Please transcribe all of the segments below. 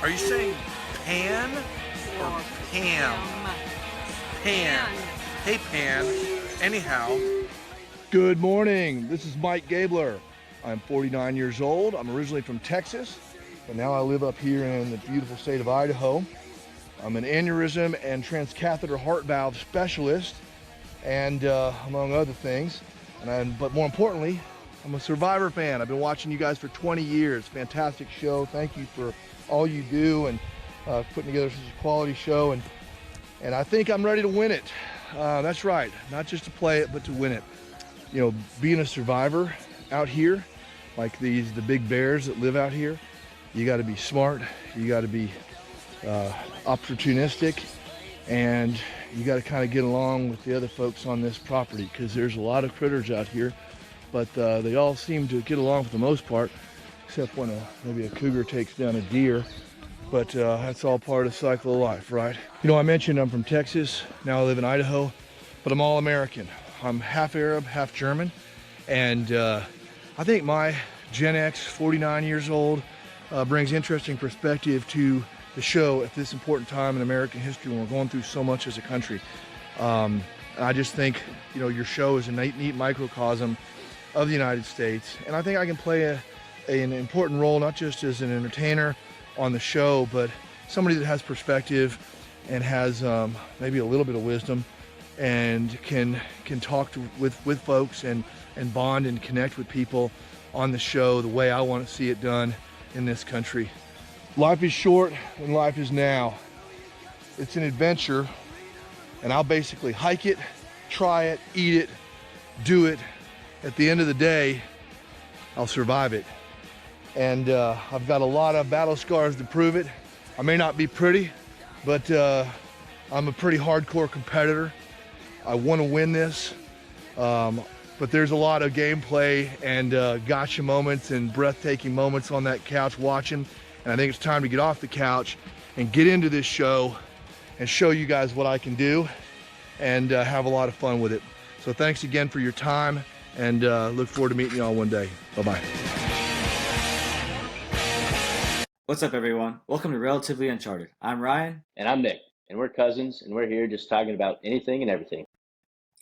Are you saying Pan or Pam? Pan. Hey, Pan. Anyhow. Good morning. This is Mike Gabler. I'm 49 years old. I'm originally from Texas, but now I live up here in the beautiful state of Idaho. I'm an aneurysm and transcatheter heart valve specialist, and among other things. But more importantly, I'm a Survivor fan. I've been watching you guys for 20 years. Fantastic show. Thank you for all you do and putting together such a quality show. And I think I'm ready to win it. That's right. Not just to play it, but to win it. You know, being a survivor out here, like the big bears that live out here, you got to be smart. You got to be opportunistic, and you got to kind of get along with the other folks on this property, because there's a lot of critters out here, but they all seem to get along for the most part, except when maybe a cougar takes down a deer. But that's all part of the cycle of life, right? You know, I mentioned I'm from Texas. Now I live in Idaho, but I'm all American. I'm half Arab, half German, and I think my Gen X, 49 years old, brings interesting perspective to the show at this important time in American history when we're going through so much as a country. I just think, you know, your show is a neat microcosm of the United States, and I think I can play an important role, not just as an entertainer on the show, but somebody that has perspective and has maybe a little bit of wisdom, and can talk with folks and bond and connect with people on the show the way I want to see it done in this country. Life is short and life is now. It's an adventure, and I'll basically hike it, try it, eat it, do it. At the end of the day, I'll survive it. And I've got a lot of battle scars to prove it. I may not be pretty, but I'm a pretty hardcore competitor. I want to win this, but there's a lot of gameplay and gotcha moments and breathtaking moments on that couch watching. And I think it's time to get off the couch and get into this show and show you guys what I can do and have a lot of fun with it. So thanks again for your time, and look forward to meeting you all one day. Bye-bye. What's up, everyone? Welcome to Relatively Uncharted. I'm Ryan. And I'm Nick. And we're cousins, and we're here just talking about anything and everything.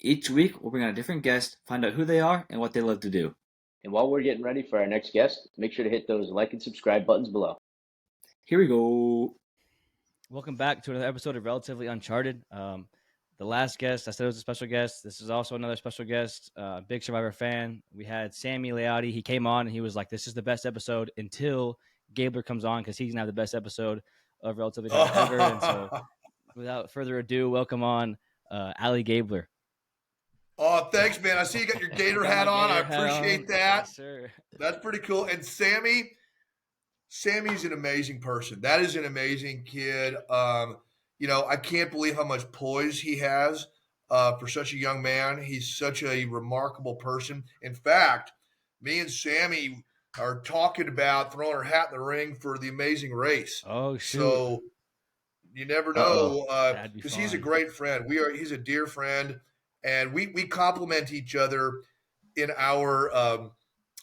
Each week, we'll bring on a different guest, find out who they are and what they love to do. And while we're getting ready for our next guest, make sure to hit those like and subscribe buttons below. Here we go. Welcome back to another episode of Relatively Uncharted. The last guest, I said it was a special guest. This is also another special guest, big Survivor fan. We had Sammy Leotti. He came on and he was like, this is the best episode until Gabler comes on, because he's going to have the best episode of Relatively Uncharted ever. And so without further ado, welcome on AlliGabler. Oh, thanks, man. I see you got your gator hat on. I appreciate that. Yes, sir. That's pretty cool. And Sammy's an amazing person. That is an amazing kid. You know, I can't believe how much poise he has for such a young man. He's such a remarkable person. In fact, me and Sammy are talking about throwing our hat in the ring for the Amazing Race. Oh, shoot. So you never know, because he's a fun. great friend. He's a dear friend, and we complement each other in our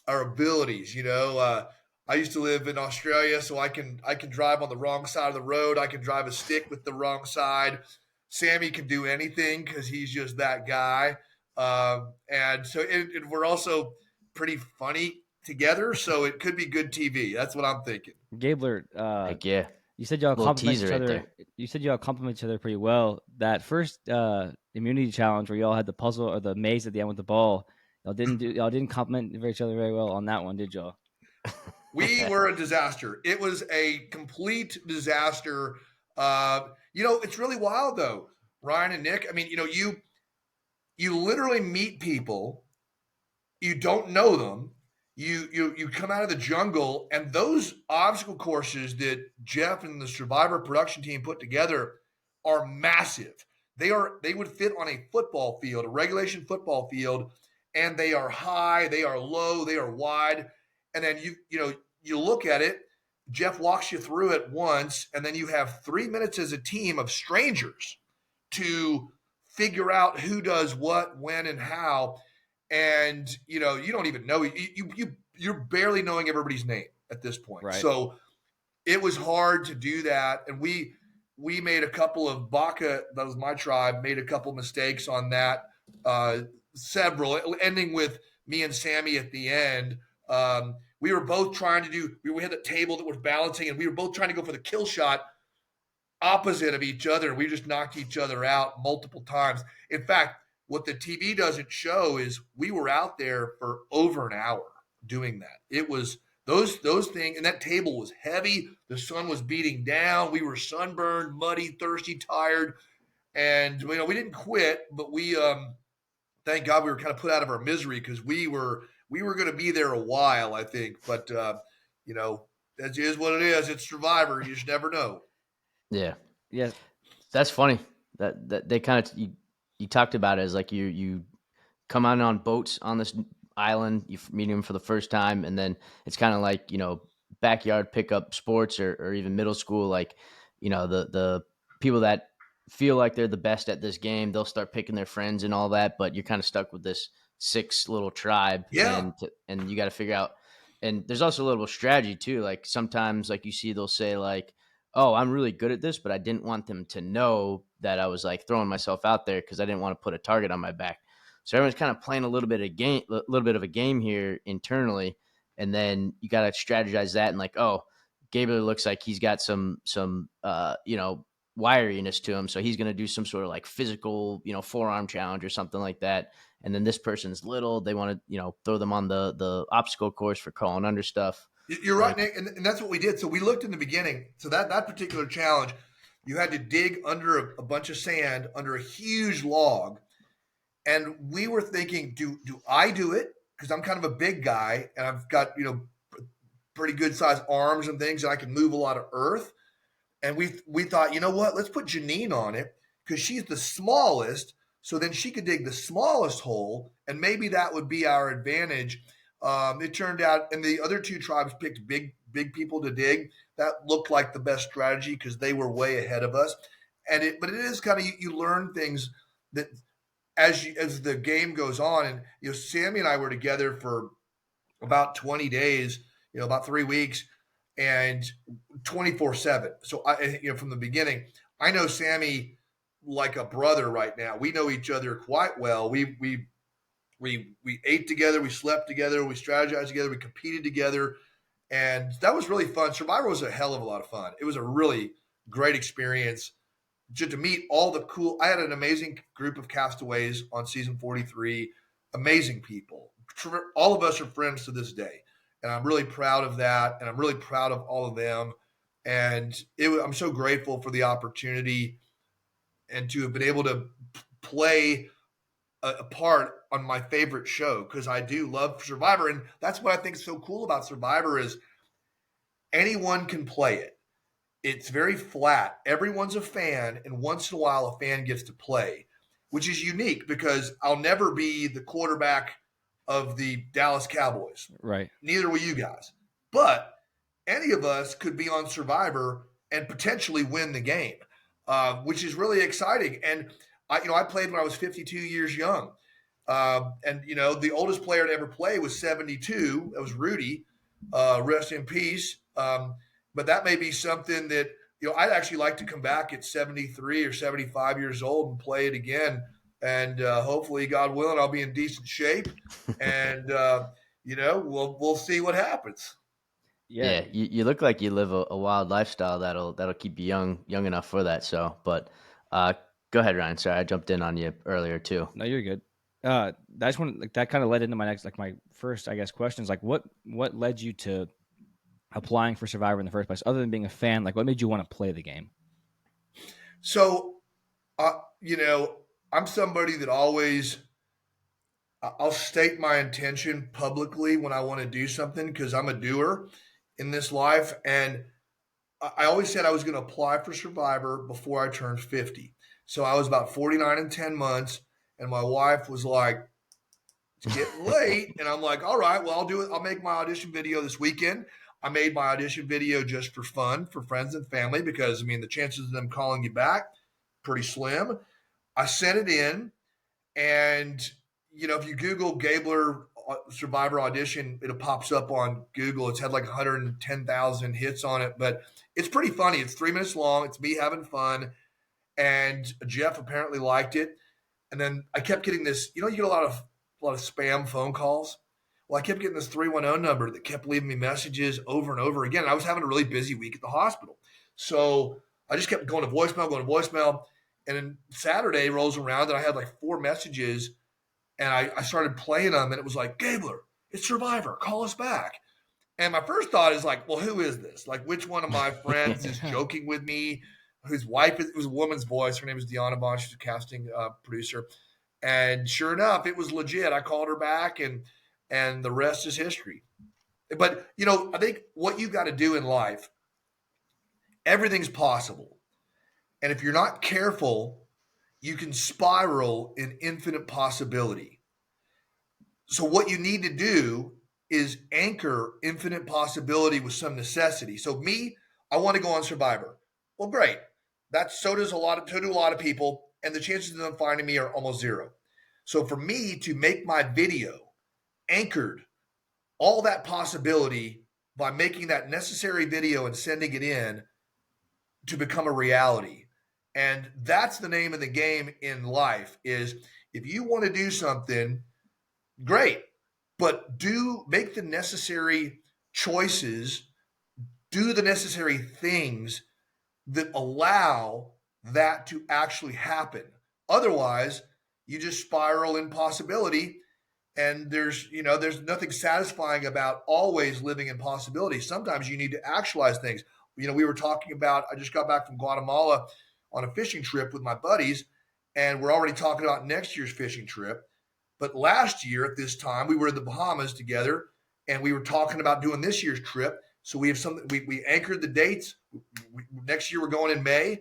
abilities. You know, I used to live in Australia, so I can drive on the wrong side of the road. I can drive a stick with the wrong side. Sammy can do anything because he's just that guy. And so we're also pretty funny together, so it could be good TV. That's what I'm thinking. Gabler, Heck yeah. you said y'all compliment each teaser right other. there. You said y'all compliment each other pretty well. That first immunity challenge where y'all had the puzzle or the maze at the end with the ball, y'all didn't compliment each other very well on that one, did y'all? We were a disaster. It was a complete disaster. You know, it's really wild though, Ryan and Nick. I mean, you know, you literally meet people, you don't know them. You come out of the jungle, and those obstacle courses that Jeff and the Survivor production team put together are massive. They would fit on a football field, a regulation football field, and they are high, they are low, they are wide. And then you look at it, Jeff walks you through it once, and then you have 3 minutes as a team of strangers to figure out who does what, when, and how. And, you know, you don't even know. You're barely knowing everybody's name at this point. Right. So it was hard to do that. And we made a couple of Baca, that was my tribe, made a couple mistakes on that, several, ending with me and Sammy at the end. We were both trying to do, we had a table that was balancing, and we were both trying to go for the kill shot opposite of each other. We just knocked each other out multiple times. In fact, what the TV doesn't show is we were out there for over an hour doing that. It was those things, and that table was heavy. The sun was beating down. We were sunburned, muddy, thirsty, tired, and we didn't quit, but we thank God we were kind of put out of our misery, because we were going to be there a while, I think. But that is what it is. It's Survivor. You just never know. Yeah. Yes. That's funny. That they kind of you talked about it as like you come out on boats on this island, you meet them for the first time, and then it's kind of like backyard pickup sports or even middle school, like the people that feel like they're the best at this game, they'll start picking their friends and all that, but you're kind of stuck with this 6 little tribe. Yeah. And you got to figure out, and there's also a little strategy too. Like sometimes, like you see, they'll say like, oh, I'm really good at this, but I didn't want them to know that I was like throwing myself out there because I didn't want to put a target on my back. So everyone's kind of playing a little bit of a game here internally, and then you got to strategize that and like, oh, Gabler looks like he's got some wiriness to him, so he's going to do some sort of like physical, forearm challenge or something like that. And then this person's little, they want to, throw them on the obstacle course for crawling under stuff. You're right, Nick, and that's what we did. So we looked in the beginning. So that particular challenge, you had to dig under a bunch of sand under a huge log, and we were thinking, do I do it? Because I'm kind of a big guy, and I've got pretty good sized arms and things, and I can move a lot of earth. And we thought, you know what? Let's put Janine on it, because she's the smallest. So then she could dig the smallest hole, and maybe that would be our advantage. It turned out, and the other 2 tribes picked big people to dig. That looked like the best strategy because they were way ahead of us. But it is kind of, you learn things that as the game goes on. And Sammy and I were together for about 20 days, about 3 weeks, and 24/7. So from the beginning, I know Sammy like a brother right now. We know each other quite well. We ate together, we slept together, we strategized together, we competed together, and that was really fun. Survivor was a hell of a lot of fun. It was a really great experience just to meet all the cool. I had an amazing group of castaways on season 43. Amazing people. All of us are friends to this day, and I'm really proud of that, and I'm really proud of all of them. And I'm so grateful for the opportunity and to have been able to play a part on my favorite show, because I do love Survivor. And that's what I think is so cool about Survivor is anyone can play it. It's very flat. Everyone's a fan, and once in a while a fan gets to play, which is unique because I'll never be the quarterback of the Dallas Cowboys. Right. Neither will you guys. But any of us could be on Survivor and potentially win the game, which is really exciting. And I played when I was 52 years young. And the oldest player to ever play was 72. That was Rudy. Rest in peace. But that may be something that, I'd actually like to come back at 73 or 75 years old and play it again. And hopefully, God willing, I'll be in decent shape. And, we'll see what happens. Yeah, you look like you live a wild lifestyle that'll keep you young enough for that. So, but go ahead, Ryan. Sorry, I jumped in on you earlier too. No, you're good. I just want that kind of led into my next, my first, I guess, questions. Like, what led you to applying for Survivor in the first place, other than being a fan? Like, what made you want to play the game? So, I'm somebody that I'll state my intention publicly when I want to do something, because I'm a doer in this life. And I always said I was going to apply for Survivor before I turned 50. So I was about 49 and 10 months. And my wife was like, it's getting late. And I'm like, all right, well, I'll do it. I'll make my audition video this weekend. I made my audition video just for fun, for friends and family, because, the chances of them calling you back, pretty slim. I sent it in. And, if you Google Gabler Survivor audition, it pops up on Google. It's had like 110,000 hits on it, but it's pretty funny. It's 3 minutes long. It's me having fun, and Jeff apparently liked it. And then I kept getting this. You get a lot of spam phone calls. Well, I kept getting this 310 number that kept leaving me messages over and over again. And I was having a really busy week at the hospital, so I just kept going to voicemail. And then Saturday rolls around, and I had like 4 messages. And I started playing them, and it was like, Gabler, it's Survivor, call us back. And my first thought is like, well, who is this? Like, which one of my friends is joking with me? Whose wife it was a woman's voice. Her name is Deanna Bond. She's a casting producer. And sure enough, it was legit. I called her back, and the rest is history. But, I think what you've got to do in life, everything's possible. And if you're not careful, you can spiral in infinite possibility. So what you need to do is anchor infinite possibility with some necessity. So me, I want to go on Survivor. Well, great. So do a lot of people, and the chances of them finding me are almost zero. So for me to make my video anchored all that possibility by making that necessary video and sending it in to become a reality. And that's the name of the game in life is if you want to do something, great, but make the necessary choices, do the necessary things that allow that to actually happen. Otherwise, you just spiral in possibility, and there's nothing satisfying about always living in possibility. Sometimes you need to actualize things. We were talking about, I just got back from Guatemala on a fishing trip with my buddies, and we're already talking about next year's fishing trip. But last year at this time, we were in the Bahamas together, and we were talking about doing this year's trip. So we have something. We anchored the dates. Next year we're going in May.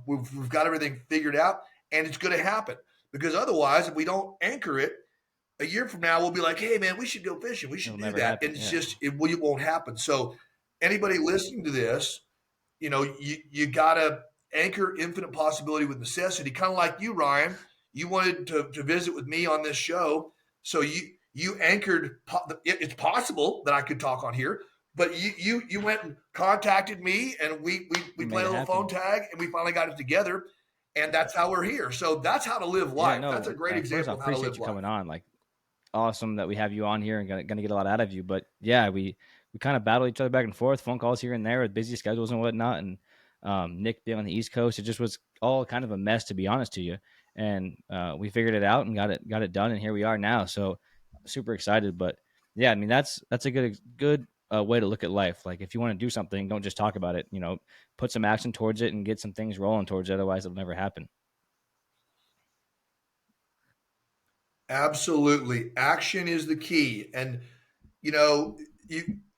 We've got everything figured out, and it's going to happen. Because otherwise, if we don't anchor it, a year from now we'll be like, "Hey, man, we should go fishing. We should do that." Happen, and it's it won't happen. So anybody listening to this, you got to anchor infinite possibility with necessity, kind of like you, Ryan. You wanted to visit with me on this show, so you anchored. It's possible that I could talk on here, but you went and contacted me, and we played a little phone tag, and we finally got it together, and that's how we're here. So that's how to live life. That's a great example of how to live life. I appreciate you coming on. Like, awesome that we have you on here and gonna get a lot out of you. But yeah, we kind of battle each other back and forth, phone calls here and there with busy schedules and whatnot, and Nick being on the East Coast, it just was all kind of a mess, to be honest to you. And we figured it out and got it done, and here we are now. So super excited. But yeah, I mean that's a good way to look at life. Like if you want to do something, don't just talk about it. Put some action towards it and get some things rolling towards it. Otherwise, it'll never happen. Absolutely, action is the key, and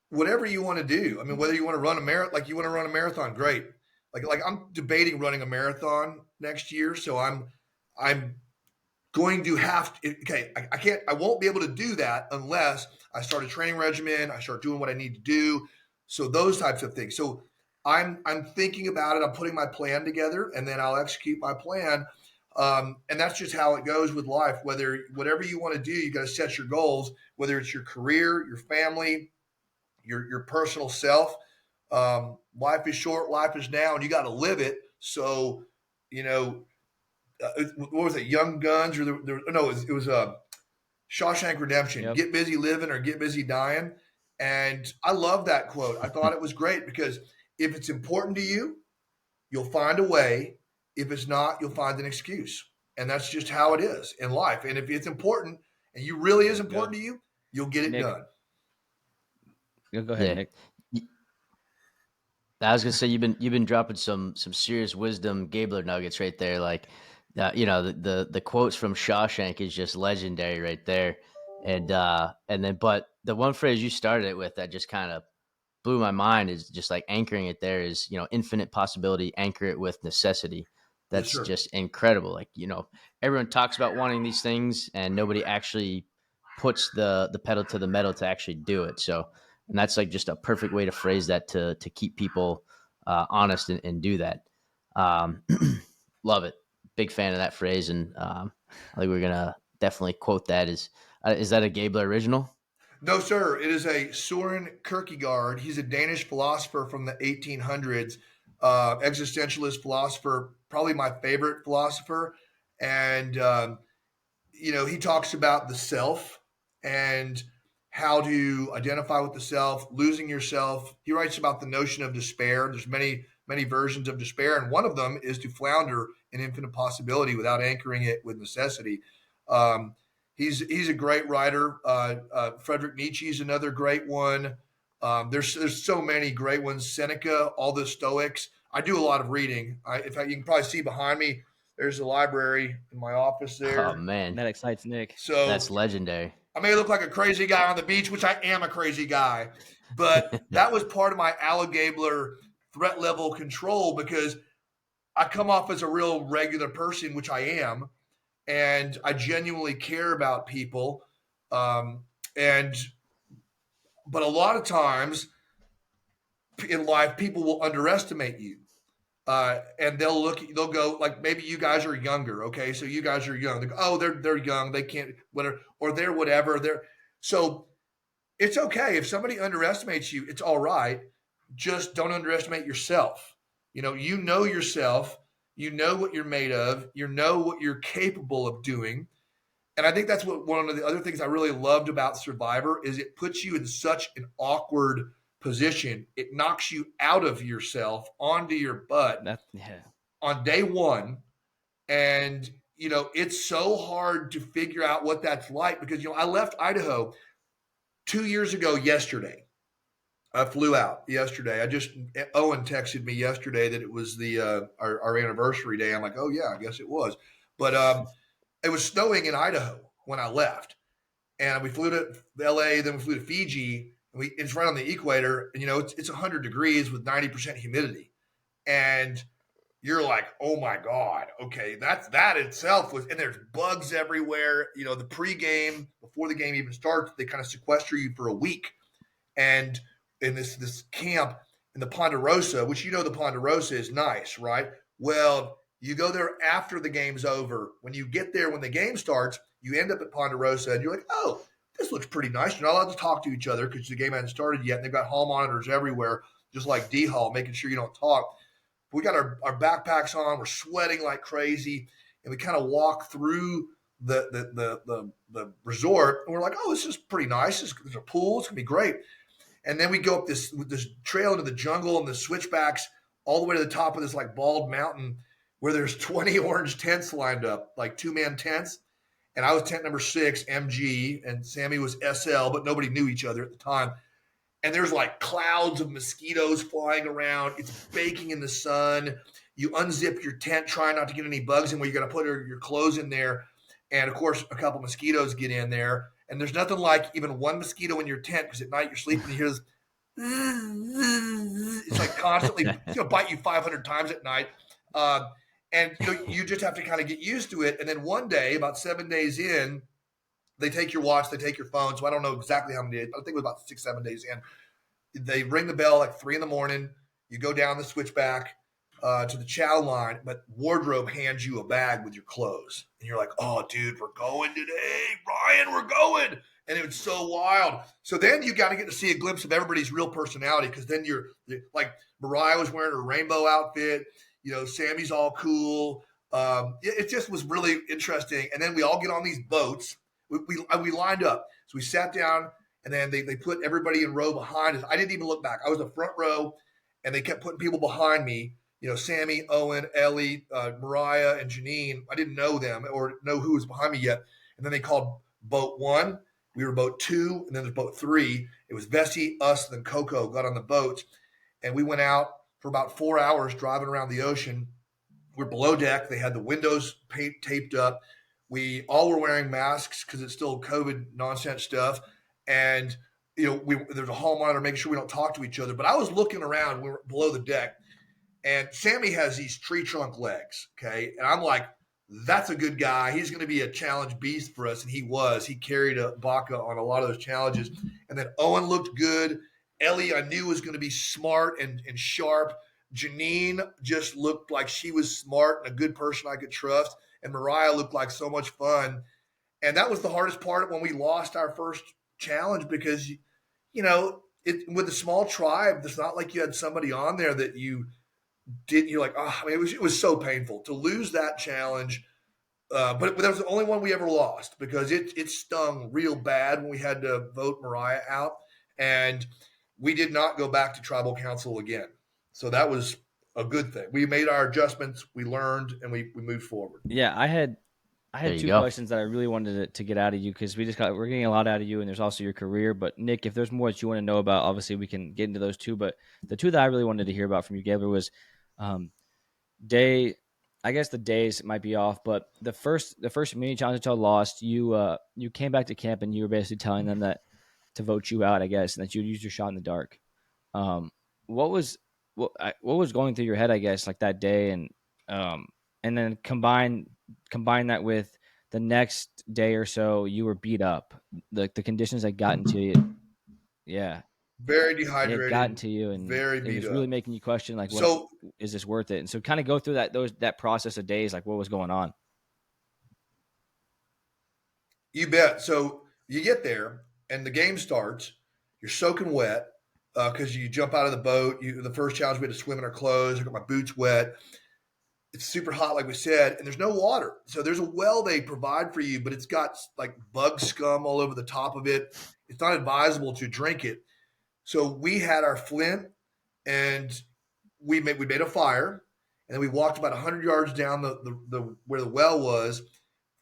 whatever you want to do. I mean, whether you want to run a marathon, like you want to run a marathon, great. Like I'm debating running a marathon next year, so I'm going to have to. Okay, I won't be able to do that unless I start a training regimen. I start doing what I need to do. So those types of things. So I'm thinking about it. I'm putting my plan together, and then I'll execute my plan. And that's just how it goes with life. Whatever you want to do, you got to set your goals. Whether it's your career, your family, your personal self. Life is short, life is now, and you got to live it. So, what was it? Young Guns, or it was Shawshank Redemption. Yep. Get busy living or get busy dying. And I love that quote. I thought it was great because if it's important to you, you'll find a way. If it's not, you'll find an excuse. And that's just how it is in life. And if it's important and you really is important to you, you'll get it done. Go ahead, Nick. I was gonna say you've been dropping some serious wisdom Gabler nuggets right there. Like, the quotes from Shawshank is just legendary right there. And then, but the one phrase you started it with that just kind of blew my mind is just like anchoring it there is, infinite possibility, anchor it with necessity. That's just incredible. Like, everyone talks about wanting these things and nobody actually puts the pedal to the metal to actually do it. So, and that's like just a perfect way to phrase that to keep people honest and do that. Love it. Big fan of that phrase. And I think we're going to definitely quote that as Is that a Gabler original? No, sir. It is a Soren Kierkegaard. He's a Danish philosopher from the 1800s, existentialist philosopher, probably my favorite philosopher. And, he talks about the self and how to identify with the self, losing yourself. He writes about the notion of despair. There's many, many versions of despair. And one of them is to flounder in infinite possibility without anchoring it with necessity. Um, he's a great writer. Friedrich Nietzsche's another great one. There's so many great ones. Seneca, all the Stoics. I do a lot of reading. In fact, you can probably see behind me, there's a library in my office there. Oh man, That excites Nick. So that's legendary. I may look like a crazy guy on the beach, which I am a crazy guy, but that was part of my AlliGabler threat level control because I come off as a real regular person, which I am, and I genuinely care about people. But a lot of times in life, people will underestimate you. And they'll go like, maybe you guys are younger. Okay. So you guys are young. They go, oh, they're young. They can't, whatever, or they're whatever. So it's okay. If somebody underestimates you, it's all right. Just don't underestimate yourself. You know yourself, you know what you're made of, you know what you're capable of doing. And I think that's what one of the other things I really loved about Survivor is it puts you in such an awkward position. It knocks you out of yourself onto your butt on day one. And, it's so hard to figure out what that's like because, I left Idaho 2 years ago yesterday. I flew out yesterday. Owen texted me yesterday that it was our anniversary day. I'm like, oh yeah, I guess it was. But it was snowing in Idaho when I left. And we flew to LA, then we flew to Fiji. It's right on the equator, and it's 100 degrees with 90% humidity, and you're like, oh my god, okay, that itself was, and there's bugs everywhere. The pregame before the game even starts, they kind of sequester you for a week, and in this camp in the Ponderosa, which the Ponderosa is nice, right? Well, you go there after the game's over. When you get there, when the game starts, you end up at Ponderosa, and you're like, oh, this looks pretty nice. You're not allowed to talk to each other because the game hasn't started yet. And they've got hall monitors everywhere, just like D-Hall, making sure you don't talk. We got our backpacks on. We're sweating like crazy. And we kind of walk through the resort. And we're like, oh, this is pretty nice. There's a pool. It's going to be great. And then we go up this trail into the jungle and the switchbacks all the way to the top of this like bald mountain where there's 20 orange tents lined up, like 2-man tents. And I was tent number 6, MG, and Sammy was SL, but nobody knew each other at the time. And there's like clouds of mosquitoes flying around. It's baking in the sun. You unzip your tent, trying not to get any bugs in where you got to put your clothes in there. And of course, a couple mosquitoes get in there. And there's nothing like even one mosquito in your tent because at night you're sleeping and you hear this. It's like constantly bite you 500 times at night. And you just have to kind of get used to it. And then one day, about 7 days in, they take your watch, they take your phone. So I don't know exactly how many days, but I think it was about 6-7 days in. They ring the bell like 3 a.m. You go down the switchback to the chow line, but wardrobe hands you a bag with your clothes. And you're like, oh, dude, we're going today. Ryan, we're going. And it was so wild. So then you got to get to see a glimpse of everybody's real personality because then you're like Mariah was wearing her rainbow outfit. Sammy's all cool. It just was really interesting. And then we all get on these boats. We lined up. So we sat down, and then they put everybody in row behind us. I didn't even look back. I was the front row, and they kept putting people behind me. Sammy, Owen, Ellie, Mariah, and Janine. I didn't know them or know who was behind me yet. And then they called boat 1. We were boat 2, and then there's boat 3. It was Vessi, us, and then Coco got on the boats, and we went out for about 4 hours driving around the ocean. We're below deck. They had the windows taped up. We all were wearing masks because it's still COVID nonsense stuff. And, there's a hall monitor making sure we don't talk to each other. But I was looking around. We were below the deck. And Sammy has these tree trunk legs, okay? And I'm like, that's a good guy. He's going to be a challenge beast for us. And he was. He carried a Baca on a lot of those challenges. And then Owen looked good. Ellie, I knew was going to be smart and sharp. Janine just looked like she was smart and a good person I could trust. And Mariah looked like so much fun. And that was the hardest part when we lost our first challenge because, with a small tribe, it's not like you had somebody on there that you didn't. You're like, oh, I mean, it was so painful to lose that challenge. But that was the only one we ever lost because it stung real bad when we had to vote Mariah out, and we did not go back to tribal council again. So that was a good thing. We made our adjustments, we learned, and we moved forward. Yeah, I had There you two go. questions that I really wanted to get out of you because we're getting a lot out of you, and there's also your career. But Nick, if there's more that you want to know about, obviously we can get into those too. But the two that I really wanted to hear about from you, Gabler, was day. I guess the days might be off, but the first mini challenge that y'all lost, you came back to camp and you were basically telling them that to vote you out, I guess, and that you'd use your shot in the dark. What was going through your head, I guess, like that day, and then combine that with the next day or so you were beat up, the conditions that got into you. Yeah, Very it dehydrated. had gotten to you, and very it beat was up. really making you question, like, what So is this worth it? And so, kind of go through that process of days, like what was going on. you bet. So you get there and the game starts. You're soaking wet because you jump out of the boat. The first challenge we had to swim in our clothes. I got my boots wet. It's super hot, like we said, and there's no water. So there's a well they provide for you, but it's got like bug scum all over the top of it. It's not advisable to drink it. So we had our flint, and we made a fire, and then we walked about 100 yards down the where the well was,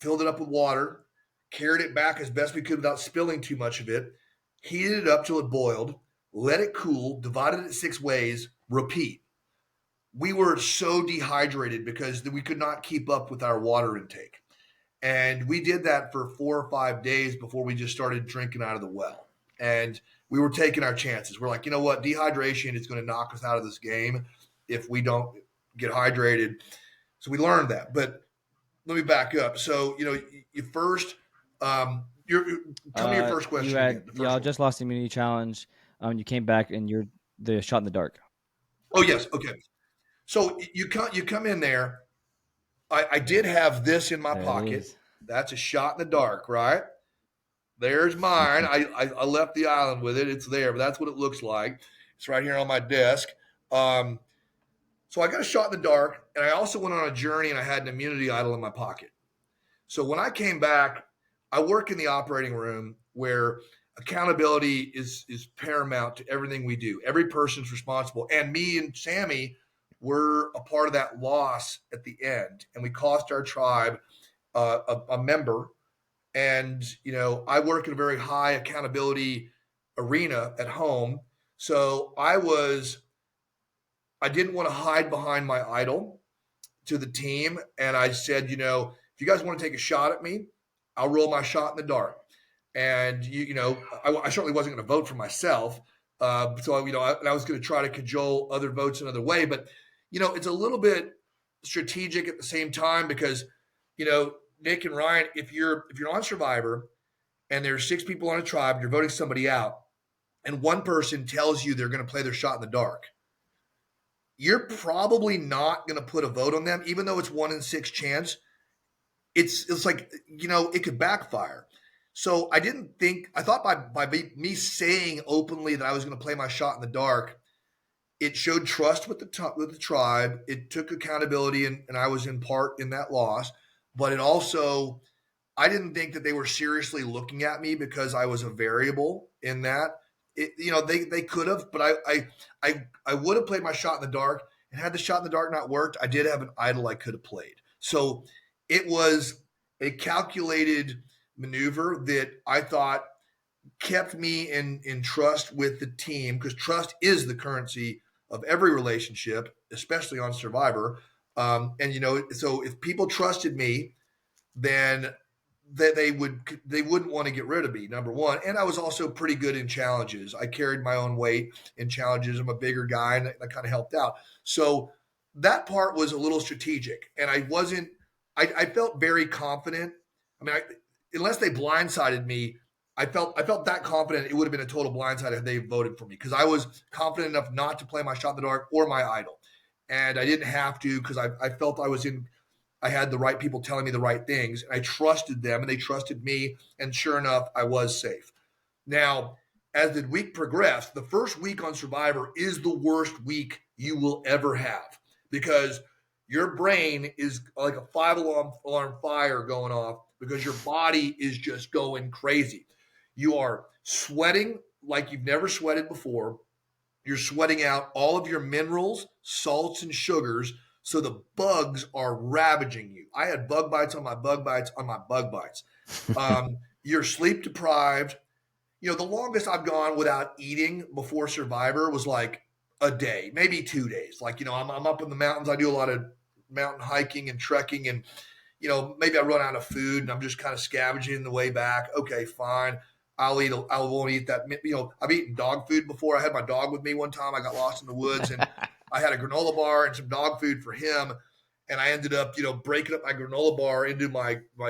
filled it up with water, carried it back as best we could without spilling too much of it, heated it up till it boiled, let it cool, divided it 6 ways, repeat. We were so dehydrated because we could not keep up with our water intake. And we did that for 4 or 5 days before we just started drinking out of the well. And we were taking our chances. We're like, you know what? Dehydration is going to knock us out of this game if we don't get hydrated. So we learned that. But let me back up. So, you first, tell me your first question again. Y'all just lost the immunity challenge. You came back and you're the shot in the dark. Oh, yes. Okay. So you come in there. I did have this in my There it pocket. is. That's a shot in the dark, right? There's mine. I left the island with it. It's there, but that's what it looks like. It's right here on my desk. So I got a shot in the dark, and I also went on a journey, and I had an immunity idol in my pocket. So when I came back, I work in the operating room where accountability is paramount to everything we do. Every person's responsible, and me and Sammy were a part of that loss at the end, and we cost our tribe a member. And I work in a very high accountability arena at home, so I didn't want to hide behind my idol to the team, and I said, if you guys want to take a shot at me, I'll roll my shot in the dark. And I certainly wasn't going to vote for myself, so I was going to try to cajole other votes another way. But it's a little bit strategic at the same time because Nick and Ryan, if you're on Survivor and there's 6 people on a tribe, you're voting somebody out, and one person tells you they're going to play their shot in the dark, you're probably not going to put a vote on them, even though it's 1 in 6 chance. It's like, it could backfire. So I thought by me saying openly that I was going to play my shot in the dark, it showed trust with the tribe. It took accountability, and I was in part in that loss. But it also, I didn't think that they were seriously looking at me because I was a variable in that. They could have, but I would have played my shot in the dark. And had the shot in the dark not worked, I did have an idol I could have played. So it was a calculated maneuver that I thought kept me in trust with the team, because trust is the currency of every relationship, especially on Survivor. So if people trusted me, then they wouldn't want to get rid of me, number one. And I was also pretty good in challenges. I carried my own weight in challenges. I'm a bigger guy, and that kind of helped out. So that part was a little strategic, and I felt very confident. I mean, unless they blindsided me, I felt that confident it would have been a total blindside if they voted for me, because I was confident enough not to play my shot in the dark or my idol. And I didn't have to, because I felt I was in I had the right people telling me the right things, and I trusted them, and they trusted me, and sure enough, I was safe. Now, as the week progressed, the first week on Survivor is the worst week you will ever have, because your brain is like a 5 alarm fire going off, because your body is just going crazy. You are sweating like you've never sweated before. You're sweating out all of your minerals, salts, and sugars. So the bugs are ravaging you. I had bug bites on my bug bites on my bug bites. You're sleep deprived. The longest I've gone without eating before Survivor was like a day, maybe 2 days. Like, I'm up in the mountains. I do a lot of mountain hiking and trekking, and, maybe I run out of food and I'm just kind of scavenging the way back. Okay, fine. I won't eat that. I've eaten dog food before. I had my dog with me one time. I got lost in the woods, and I had a granola bar and some dog food for him. And I ended up, breaking up my granola bar into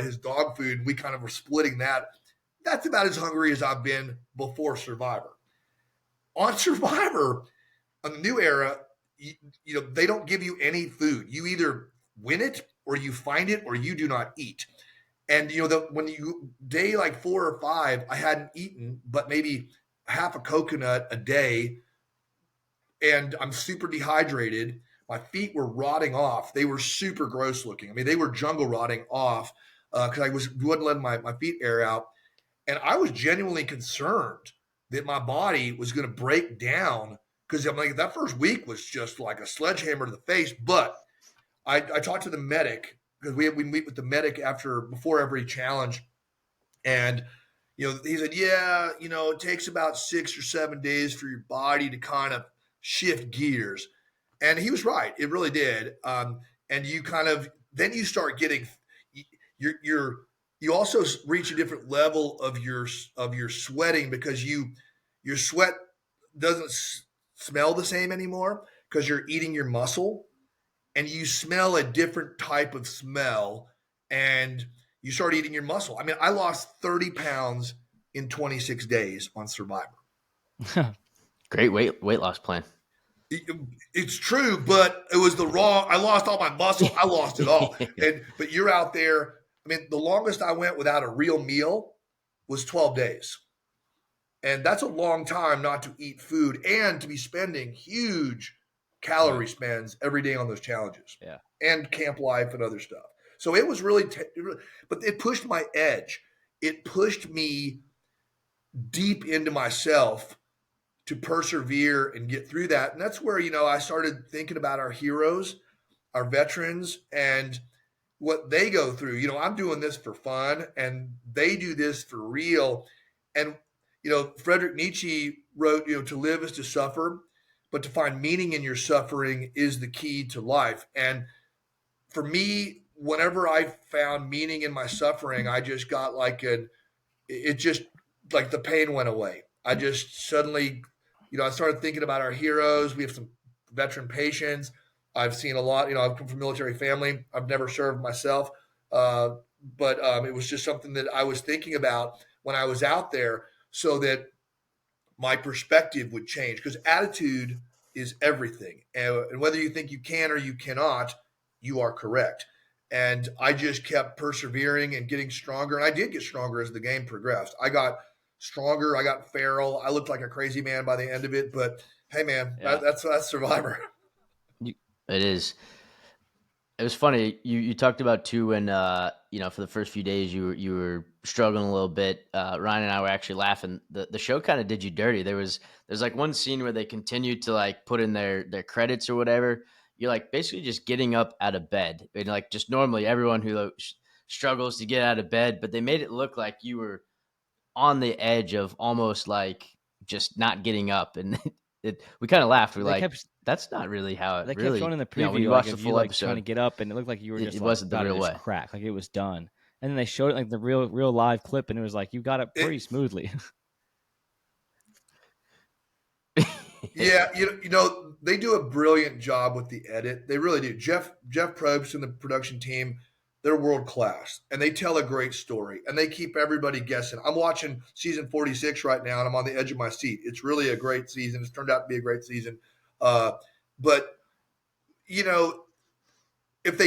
his dog food. We kind of were splitting that. That's about as hungry as I've been before Survivor. On Survivor, on the new era, they don't give you any food. You either win it or you find it or you do not eat. And, when you day like 4 or 5, I hadn't eaten but maybe half a coconut a day, and I'm super dehydrated. My feet were rotting off. They were super gross looking. I mean, they were jungle rotting off because I wouldn't let my feet air out. And I was genuinely concerned that my body was going to break down, because I'm like, that first week was just like a sledgehammer to the face. But I talked to the medic, because we meet with the medic before every challenge. And, he said, yeah, it takes about 6 or 7 days for your body to kind of shift gears. And he was right. It really did. And you then you start getting, you also reach a different level of your sweating, because your sweat doesn't smell the same anymore, because you're eating your muscle, and you smell a different type of smell, and you start eating your muscle. I mean, I lost 30 pounds in 26 days on Survivor. Great weight loss plan. It's true, but it was I lost all my muscle. I lost it all. But you're out there. I mean, the longest I went without a real meal was 12 days. And that's a long time not to eat food and to be spending huge calorie spends every day on those challenges. Yeah. And camp life and other stuff. So it was really, but it pushed my edge. It pushed me deep into myself to persevere and get through that. And that's where, I started thinking about our heroes, our veterans, and what they go through. I'm doing this for fun, and they do this for real. And, Friedrich Nietzsche wrote, to live is to suffer, but to find meaning in your suffering is the key to life. And for me, whenever I found meaning in my suffering, I just got it just like the pain went away. I just suddenly, I started thinking about our heroes. We have some veteran patients. I've seen a lot, I've come from a military family. I've never served myself. But it was just something that I was thinking about when I was out there, so that my perspective would change, because attitude is everything. And whether you think you can or you cannot, you are correct. And I just kept persevering and getting stronger. And I did get stronger as the game progressed. I got stronger. I got feral. I looked like a crazy man by the end of it. But hey, man, that's Survivor. It is. It was funny. You talked about too when for the first few days you were struggling a little bit. Ryan and I were actually laughing. The show kind of did you dirty. There's like one scene where they continued to like put in their credits or whatever. You're like basically just getting up out of bed, and like just normally everyone who struggles to get out of bed, but they made it look like you were on the edge of almost like just not getting up, and we kind of laughed. We're like, that's not really how it They really. kept showing in the preview, when you like, watch the of you, full like, episode, trying to get up, and it looked like you were just it wasn't the real way. Crack, like it was done. And then they showed it like the real live clip, and it was like you got up pretty smoothly. Yeah, they do a brilliant job with the edit. They really do. Jeff Probst and the production team, they're world class, and they tell a great story, and they keep everybody guessing. I'm watching season 46 right now, and I'm on the edge of my seat. It's really a great season. It's turned out to be a great season. But if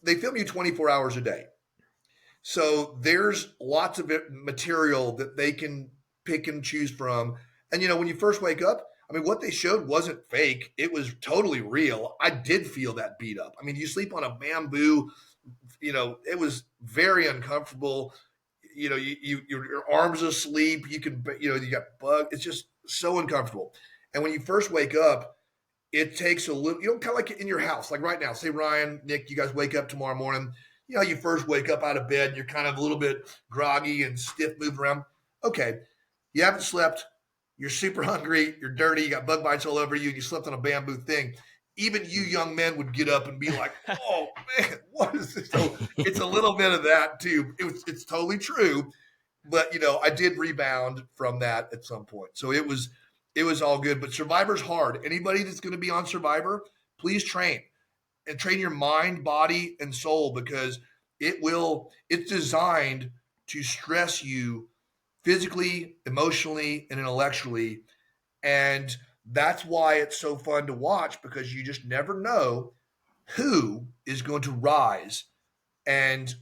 they film you 24 hours a day, so there's lots of material that they can pick and choose from. And when you first wake up, I mean, what they showed wasn't fake. It was totally real. I did feel that beat up. I mean, you sleep on a bamboo, it was very uncomfortable. Your arms asleep. You can, you got bug. It's just so uncomfortable. And when you first wake up, it takes a little, kind of like in your house, like right now, say Ryan, Nick, you guys wake up tomorrow morning, you first wake up out of bed and you're kind of a little bit groggy and stiff moving around. Okay. You haven't slept. You're super hungry. You're dirty. You got bug bites all over you. And you slept on a bamboo thing. Even you young men would get up and be like, oh man, what is this? So it's a little bit of that too. It's totally true. But I did rebound from that at some point. So it was all good. But Survivor's hard. Anybody that's going to be on Survivor, please train and train your mind, body, and soul, because it's designed to stress you physically, emotionally, and intellectually. And that's why it's so fun to watch, because you just never know who is going to rise and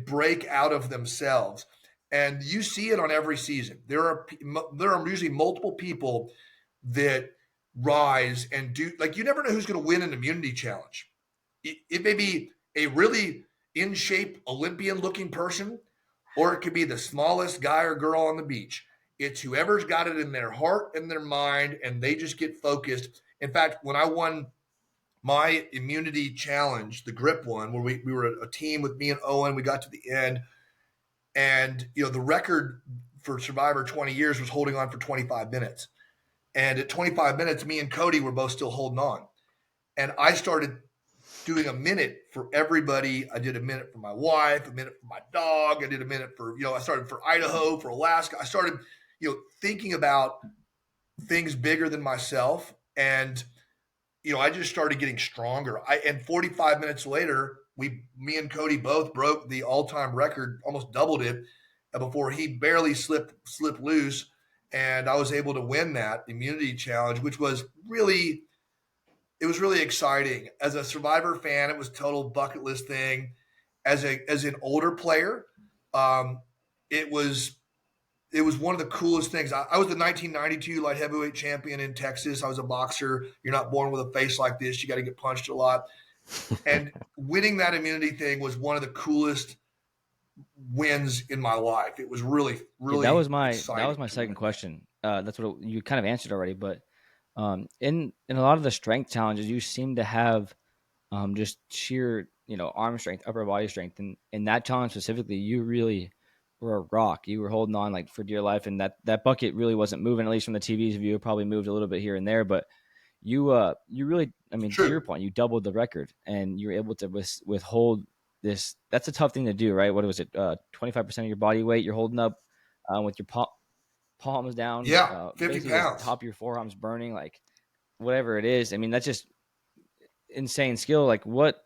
break out of themselves. And you see it on every season. There are usually multiple people that rise and do, like, you never know who's going to win an immunity challenge. It may be a really in shape Olympian looking person, or it could be the smallest guy or girl on the beach. It's whoever's got it in their heart and their mind, and they just get focused. In fact, when I won my immunity challenge, the grip one, where we were a team with me and Owen, we got to the end, and the record for Survivor 20 years was holding on for 25 minutes. And at 25 minutes, me and Cody were both still holding on. And I started doing a minute for everybody. I did a minute for my wife, a minute for my dog. I did a minute for, I started for Idaho, for Alaska. I started, thinking about things bigger than myself. And, I just started getting stronger. And 45 minutes later, me and Cody both broke the all-time record, almost doubled it, before he barely slipped loose. And I was able to win that immunity challenge, which was really exciting. As a Survivor fan, it was a total bucket list thing. As an older player, it was one of the coolest things. I was the 1992 light heavyweight champion in Texas. I was a boxer. You're not born with a face like this. You got to get punched a lot. And winning that immunity thing was one of the coolest wins in my life. It was really, really exciting. That was my second question. That's what you kind of answered already, but in a lot of the strength challenges, you seem to have just sheer, arm strength, upper body strength. And in that challenge specifically, you really were a rock. You were holding on like for dear life. And that bucket really wasn't moving, at least from the TV's view. It probably moved a little bit here and there, but you really, to your point, you doubled the record, and you were able to withhold this. That's a tough thing to do, right? What was it? 25% of your body weight you're holding up with your palms down. Yeah, 50 pounds. Top of your forearms burning, like whatever it is. I mean, that's just insane skill. Like, what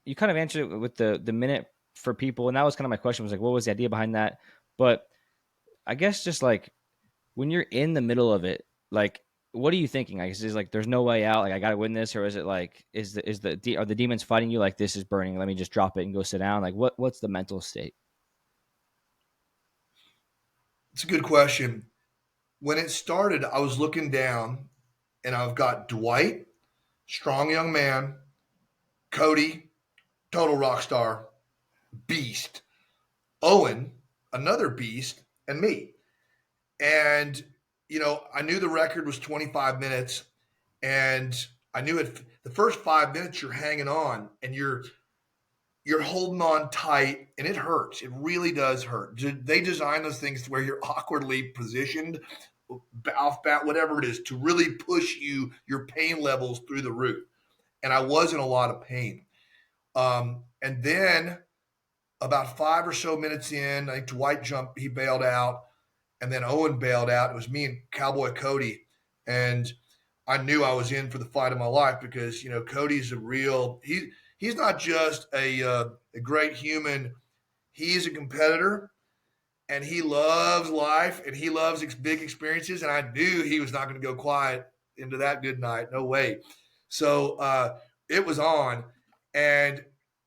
you kind of answered it with the minute for people, and that was kind of my question, was like, what was the idea behind that? But I guess just like when you're in the middle of it, like, what are you thinking? Like, is it like there's no way out? Like, I got to win this, or is it like are the demons fighting you? Like, this is burning. Let me just drop it and go sit down. Like, what's the mental state? It's a good question. When it started, I was looking down, and I've got Dwight, strong young man, Cody, total rock star, beast, Owen, another beast, and me. And, I knew the record was 25 minutes, and I knew the first 5 minutes you're hanging on, and you're holding on tight, and it hurts. It really does hurt. They design those things to where you're awkwardly positioned, off bat, whatever it is, to really push your pain levels through the roof. And I was in a lot of pain. And then about 5 or so minutes in, I think Dwight jumped, he bailed out, and then Owen bailed out. It was me and Cowboy Cody. And I knew I was in for the fight of my life, because, Cody's he's not just a great human. He's a competitor, and he loves life, and he loves big experiences. And I knew he was not going to go quiet into that good night. No way. So it was on. and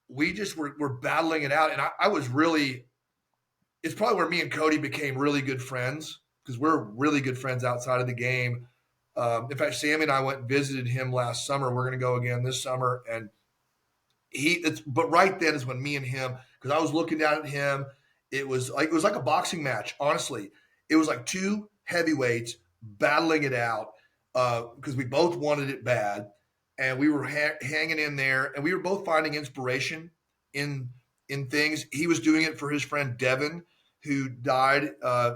we just were battling it out. And I was really, it's probably where me and Cody became really good friends, because we're really good friends outside of the game. In fact, Sammy and I went and visited him last summer. We're going to go again this summer. And but right then is when me and him, because I was looking down at him, it was like a boxing match. Honestly, it was like two heavyweights battling it out, because we both wanted it bad, and we were hanging in there, and we were both finding inspiration in things. He was doing it for his friend Devin, who died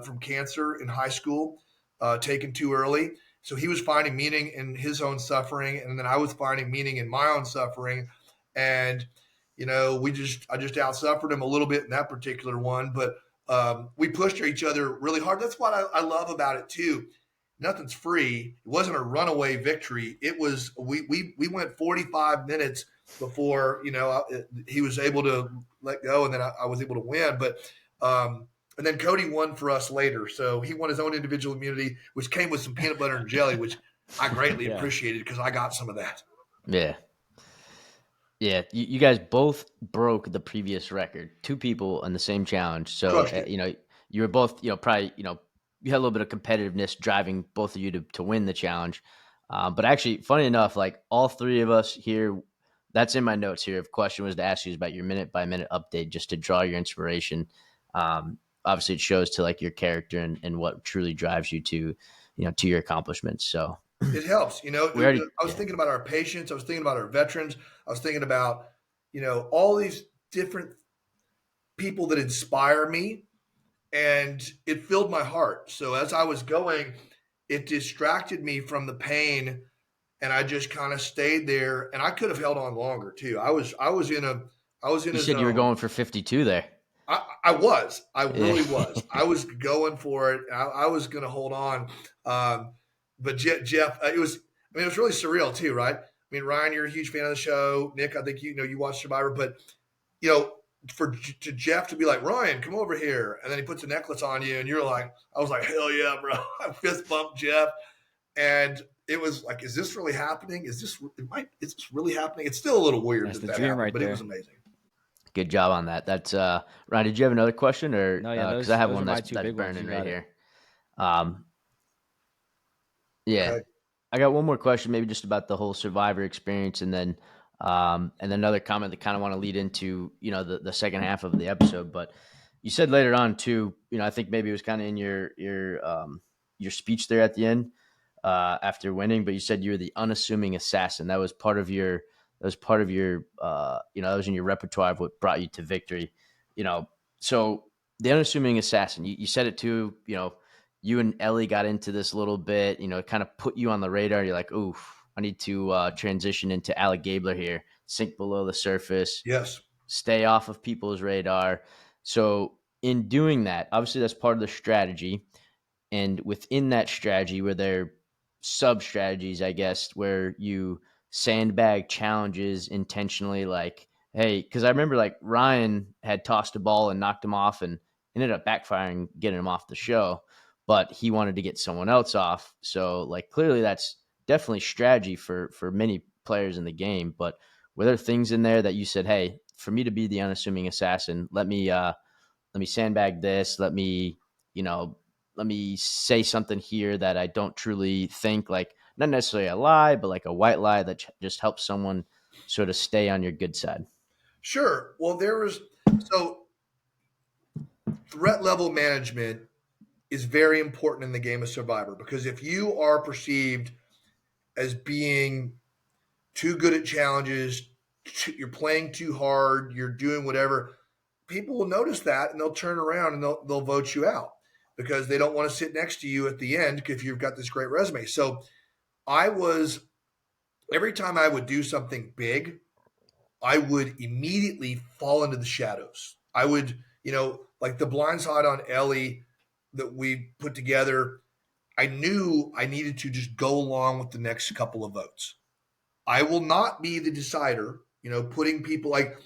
from cancer in high school, taken too early. So he was finding meaning in his own suffering, and then I was finding meaning in my own suffering. And I just out-suffered him a little bit in that particular one, but we pushed each other really hard. That's what I love about it too. Nothing's free. It wasn't a runaway victory. It was we went 45 minutes before he was able to let go, and then I was able to win. But and then Cody won for us later, so he won his own individual immunity, which came with some peanut butter and jelly, which I greatly appreciated, because I got some of that. Yeah. Yeah, you guys both broke the previous record. Two people in the same challenge. So, you were both, probably, you had a little bit of competitiveness driving both of you to win the challenge. But actually, funny enough, like all three of us here, that's in my notes here. If question was to ask you about your minute by minute update, just to draw your inspiration. Obviously, it shows to like your character and what truly drives you to your accomplishments. So it helps. I was thinking about our patients. I was thinking about our veterans. I was thinking about, all these different people that inspire me, and it filled my heart. So as I was going, it distracted me from the pain, and I just kind of stayed there. And I could have held on longer too. I was in a You said you were going for 52 there. I really was. I was going for it. I was going to hold on. But Jeff, it was really surreal too, right? I mean, Ryan, you're a huge fan of the show. Nick, I think you watch Survivor, but to Jeff to be like, Ryan, come over here, and then he puts a necklace on you, and you're like, I was like, hell yeah, bro! I fist bumped Jeff, and it was like, is this really happening? Is this really happening? It's still a little weird. That's the that dream happened, right but there. It was amazing. Good job on that. That's Ryan. Did you have another question, or No? Yeah, because I have those one are my that's two big ones. burning You right got it. here. Yeah, Okay. I got one more question, maybe just about the whole Survivor experience, and then another comment that kind of want to lead into the second half of the episode. But you said later on too, I think maybe it was kind of in your speech there at the end after winning, but you said you were the unassuming assassin. That was part of your that was in your repertoire of what brought you to victory. So the unassuming assassin, you said it too. You and Ellie got into this a little bit, it kind of put you on the radar. You're like, ooh, I need to transition into AlliGabler here, sink below the surface, Yes. stay off of people's radar. So in doing that, obviously that's part of the strategy. And within that strategy, were there sub strategies, I guess, where you sandbag challenges intentionally, like, hey, because I remember like Ryan had tossed a ball and knocked him off and ended up backfiring, getting him off the show, but he wanted to get someone else off. So like clearly that's definitely strategy for many players in the game. But were there things in there that you said, hey, for me to be the unassuming assassin, let me sandbag this, let me say something here that I don't truly think, like not necessarily a lie, but like a white lie that just helps someone sort of stay on your good side? Sure. Well, threat level management is very important in the game of Survivor, because if you are perceived as being too good at challenges, you're playing too hard, you're doing whatever, people will notice that and they'll turn around and they'll vote you out, because they don't want to sit next to you at the end if you've got this great resume. So every time I would do something big, I would immediately fall into the shadows. I would, like the blind side on Ellie that we put together, I knew I needed to just go along with the next couple of votes. I will not be the decider, putting people like,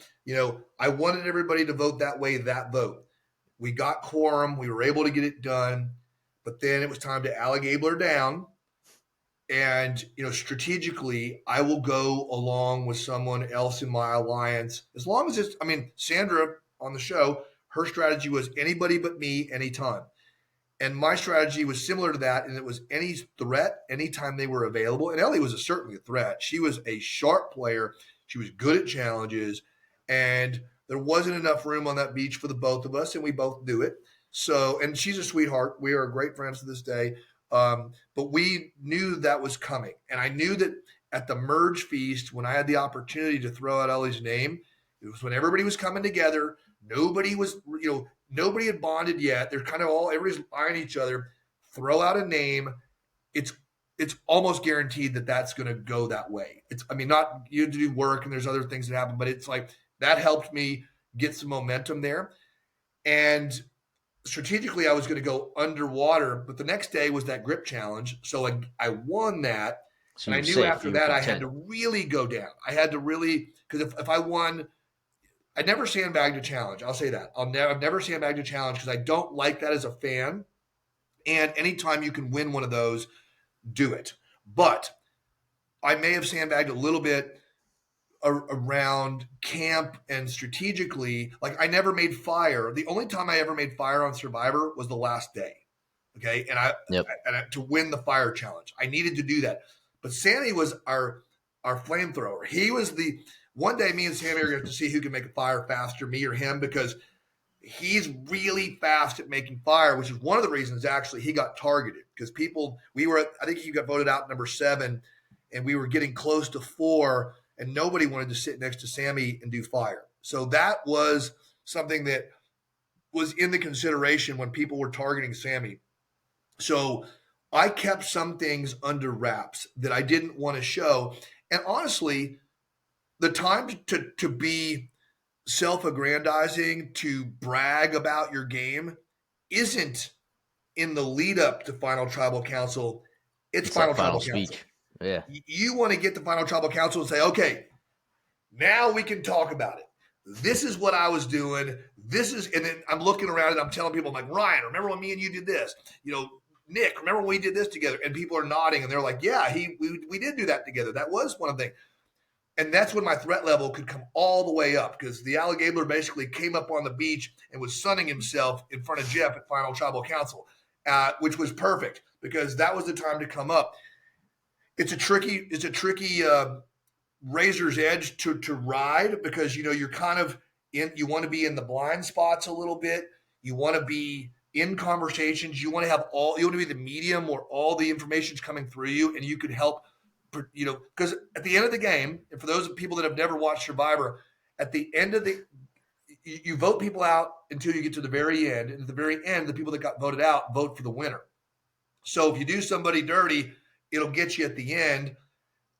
I wanted everybody to vote that way, that vote. We got quorum. We were able to get it done. But then it was time to AlliGabler down. And, strategically, I will go along with someone else in my alliance as long as Sandra on the show, her strategy was anybody but me, anytime. And my strategy was similar to that, and it was any threat, anytime they were available. And Ellie was certainly a threat. She was a sharp player. She was good at challenges, and there wasn't enough room on that beach for the both of us, and we both do it. So, and she's a sweetheart. We are great friends to this day. But we knew that was coming. And I knew that at the merge feast, when I had the opportunity to throw out Ellie's name, it was when everybody was coming together. Nobody was, nobody had bonded yet. They're kind of everybody's eyeing each other. Throw out a name. It's almost guaranteed that that's going to go that way. Not you have to do work and there's other things that happen, but it's like that helped me get some momentum there. And strategically, I was going to go underwater, but the next day was that grip challenge. So I won that. So and I knew after that I had to really go down. I had to really, because if I won, I never sandbagged a challenge. I'll say that. I've never sandbagged a challenge because I don't like that as a fan. And anytime you can win one of those, do it. But I may have sandbagged a little bit around camp and strategically. Like I never made fire. The only time I ever made fire on Survivor was the last day. Okay. And to win the fire challenge, I needed to do that. But Sammy was our flamethrower. He was one day me and Sammy are going to see who can make a fire faster, me or him, because he's really fast at making fire, which is one of the reasons actually he got targeted because I think he got voted out number 7 and we were getting close to 4 and nobody wanted to sit next to Sammy and do fire. So that was something that was in the consideration when people were targeting Sammy. So I kept some things under wraps that I didn't want to show. And honestly, the time to be self-aggrandizing, to brag about your game isn't in the lead up to Final Tribal Council. It's Final Tribal speech. Council. Yeah. You want to get the Final Tribal Council and say, okay, now we can talk about it. This is what I was doing. And then I'm looking around and I'm telling people, I'm like, Ryan, remember when me and you did this? Nick, remember when we did this together? And people are nodding and they're like, yeah, we did do that together. That was one of the things. And that's when my threat level could come all the way up because the AlliGabler basically came up on the beach and was sunning himself in front of Jeff at Final Tribal Council, which was perfect because that was the time to come up. It's a tricky razor's edge to ride because, you're kind of you want to be in the blind spots a little bit. You want to be in conversations. You want to be the medium where all the information's coming through you and you could help. Because at the end of the game, and for those people that have never watched Survivor, at the end of you vote people out until you get to the very end. And at the very end, the people that got voted out vote for the winner. So if you do somebody dirty, it'll get you at the end.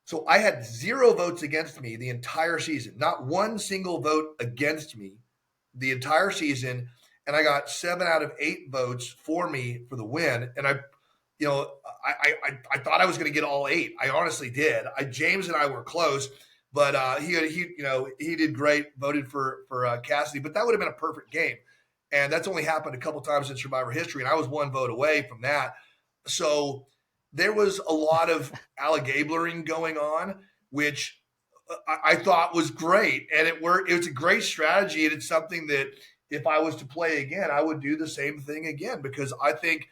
So I had 0 votes against me the entire season, not one single vote against me the entire season. And I got 7 out of 8 votes for me for the win. And I thought I was going to get all 8. I honestly did. James and I were close, but he did great. Voted for Cassidy, but that would have been a perfect game, and that's only happened a couple times in Survivor history, and I was 1 vote away from that. So there was a lot of AlliGablering going on, which I thought was great, and it worked. It was a great strategy, and it's something that if I was to play again, I would do the same thing again because I think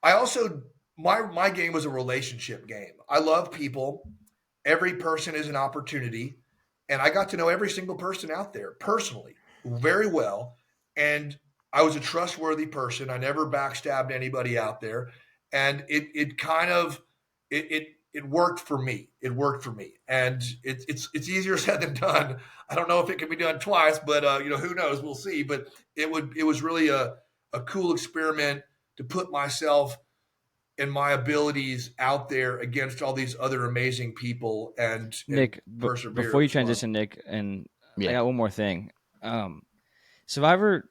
I also my game was a relationship game. I love people. Every person is an opportunity, and I got to know every single person out there personally very well. And I was a trustworthy person. I never backstabbed anybody out there, and it worked for me. It worked for me, and it's easier said than done. I don't know if it can be done twice, but who knows? We'll see. But it was really a cool experiment to put myself and my abilities out there against all these other amazing people and Nick, persevere. before you transition, Nick, and I got one more thing. Survivor,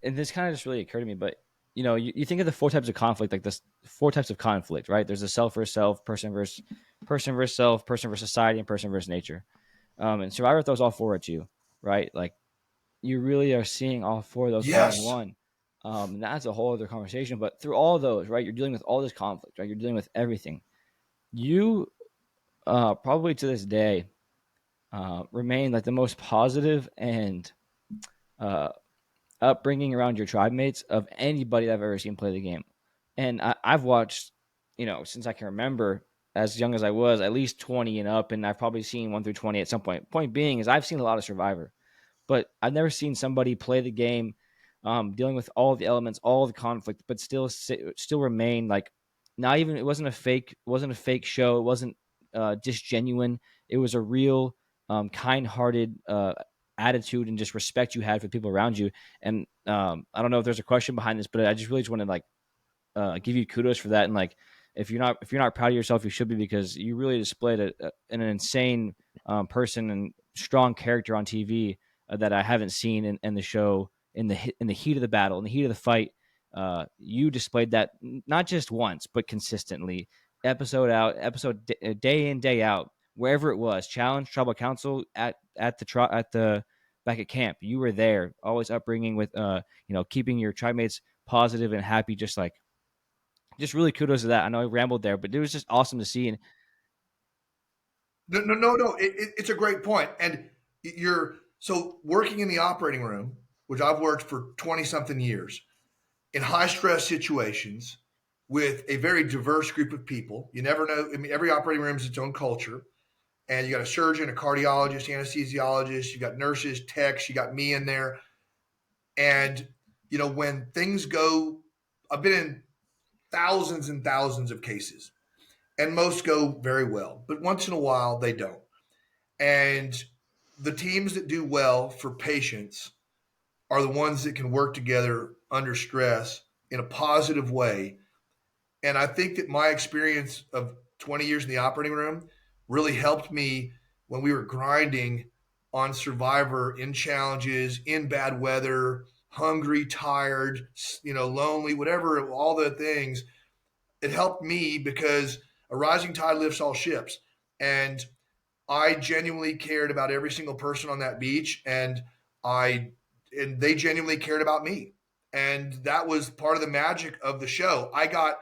and this kind of just really occurred to me, but you think of the 4 types of conflict, like this 4 types of conflict, right? There's a self versus self, person versus self, person versus society, and person versus nature. And Survivor throws all 4 at you, right? Like you really are seeing all 4 of those all in one. And that's a whole other conversation. But through all those, right, you're dealing with all this conflict, right? You're dealing with everything. You probably to this day remain like the most positive and upbringing around your tribe mates of anybody I've ever seen play the game. And I've watched, since I can remember, as young as I was, at least 20 and up, and I've probably seen 1 through 20 at some point. Point being is I've seen a lot of Survivor, but I've never seen somebody play the game, dealing with all the elements, all the conflict, but still remain like not even. It wasn't a fake show. It wasn't disgenuine. It was a real, kind-hearted attitude and just respect you had for people around you. And I don't know if there's a question behind this, but I just really just want to like give you kudos for that. And like, if you're not proud of yourself, you should be, because you really displayed an insane person and strong character on TV that I haven't seen in the show in the heat of the battle, in the heat of the fight. You displayed that not just once, but consistently, episode day in, day out, wherever it was, challenge, tribal council, at the back at camp. You were there, always upbringing with keeping your tribe mates positive and happy, just really kudos to that. I know I rambled there, but it was just awesome to see. And No. It's a great point. And you're so working in the operating room, which I've worked for 20 something years, in high stress situations with a very diverse group of people. You never know. I mean, every operating room is its own culture. And you got a surgeon, a cardiologist, anesthesiologist, you got nurses, techs, you got me in there. And, when things go, I've been in thousands and thousands of cases, and most go very well, but once in a while they don't. And the teams that do well for patients are the ones that can work together under stress in a positive way. And I think that my experience of 20 years in the operating room really helped me when we were grinding on Survivor, in challenges, in bad weather, hungry, tired, lonely, whatever, all the things. It helped me because a rising tide lifts all ships. And I genuinely cared about every single person on that beach, and they genuinely cared about me. And that was part of the magic of the show. I got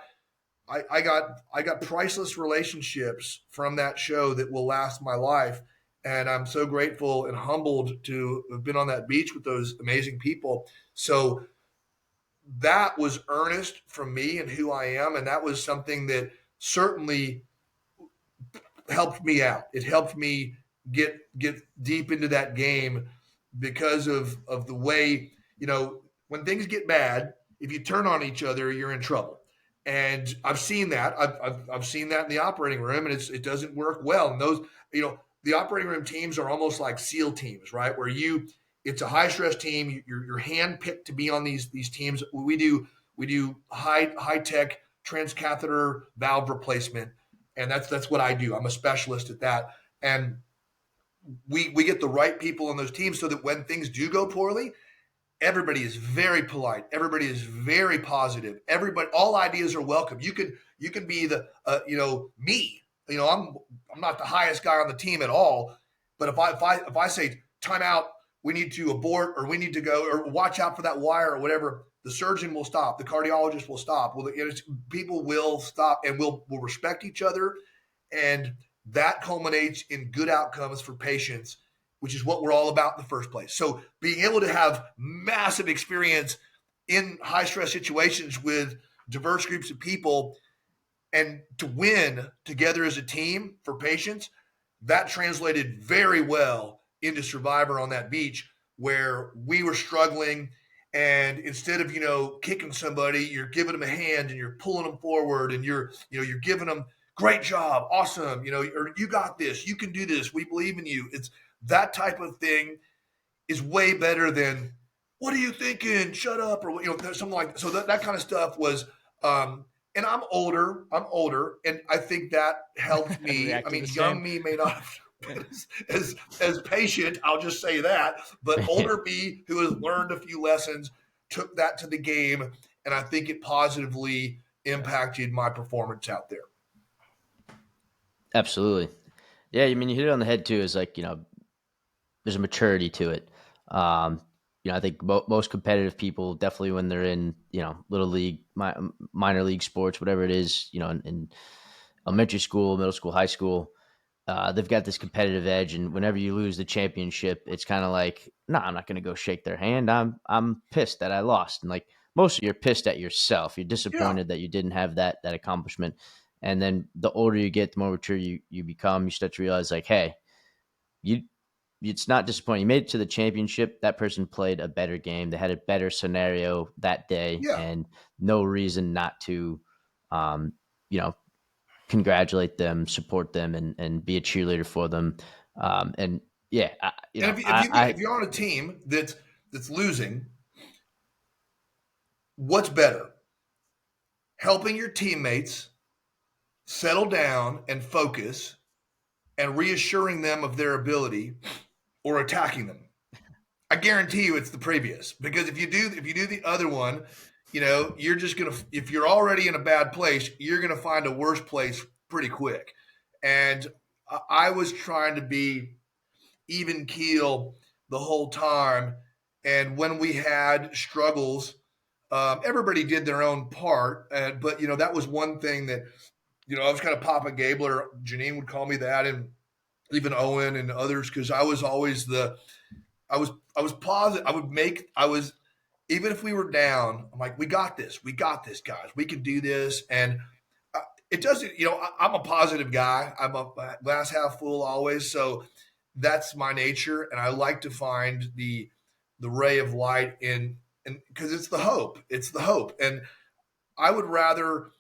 priceless relationships from that show that will last my life. And I'm so grateful and humbled to have been on that beach with those amazing people. So that was earnest from me and who I am. And that was something that certainly helped me out. It helped me get deep into that game because of the way, when things get bad, if you turn on each other, you're in trouble. And I've seen that. I've seen that in the operating room, and it doesn't work well. And those, the operating room teams are almost like SEAL teams, right? Where it's a high stress team. You're handpicked to be on these teams. We do high tech transcatheter valve replacement, and that's what I do. I'm a specialist at that, and we get the right people on those teams so that when things do go poorly, everybody is very polite. Everybody is very positive. Everybody, all ideas are welcome. You can be the, me. I'm not the highest guy on the team at all, but if I say time out, we need to abort, or we need to go, or watch out for that wire, or whatever, the surgeon will stop. The cardiologist will stop. Well, people will stop, and we'll respect each other, and that culminates in good outcomes for patients, which is what we're all about in the first place. So being able to have massive experience in high stress situations with diverse groups of people and to win together as a team for patients, that translated very well into Survivor on that beach, where we were struggling. And instead of, kicking somebody, you're giving them a hand and you're pulling them forward, and you're giving them great job. Awesome. Or you got this, you can do this. We believe in you. It's that type of thing is way better than, what are you thinking? Shut up. Or, something like that. So that kind of stuff was, and I'm older, and I think that helped me. I mean, young me may not have been as patient, I'll just say that, but older me, who has learned a few lessons, took that to the game, and I think it positively impacted my performance out there. Absolutely. Yeah, I mean, you hit it on the head too. Is like, there's a maturity to it. I think most competitive people, definitely when they're in, little league, minor league sports, whatever it is, in elementary school, middle school, high school, they've got this competitive edge. And whenever you lose the championship, it's kind of like, no, I'm not going to go shake their hand. I'm pissed that I lost. And like mostly you're pissed at yourself. You're Yeah. disappointed that you didn't have that accomplishment. And then the older you get, the more mature you become, you start to realize like, hey, it's not disappointing. You made it to the championship. That person played a better game. They had a better scenario that day, Yeah. and no reason not to, um, congratulate them, support them, and be a cheerleader for them. And yeah, And if you're on a team that's losing, what's better? Helping your teammates settle down and focus and reassuring them of their ability, or attacking them? I guarantee you it's the previous, because if you do the other one, you're just going to, if you're already in a bad place, you're going to find a worse place pretty quick. And I was trying to be even keel the whole time. And when we had struggles, everybody did their own part. But that was one thing that, I was kind of Papa Gabler. Janine would call me that, and even Owen and others, because I was always I was positive. Even if we were down, I'm like, we got this, guys. We can do this. And it doesn't, I'm a positive guy. I'm a glass half full always. So that's my nature. And I like to find the ray of light and because it's the hope. And I would rather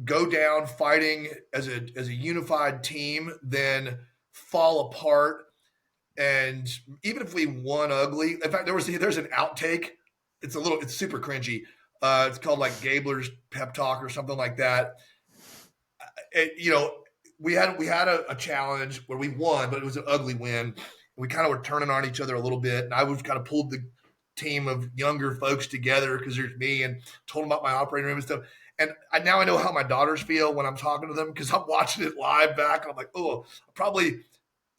go down fighting as a unified team than fall apart. And even if we won ugly, in fact, there's an outtake. It's super cringy. It's called like Gabler's pep talk or something like that. We had a challenge where we won, but it was an ugly win. We kind of were turning on each other a little bit, and I was kind of pulled the team of younger folks together because there's me, and told them about my operating room and stuff. And now I know how my daughters feel when I'm talking to them, because I'm watching it live back. And I'm like, oh, probably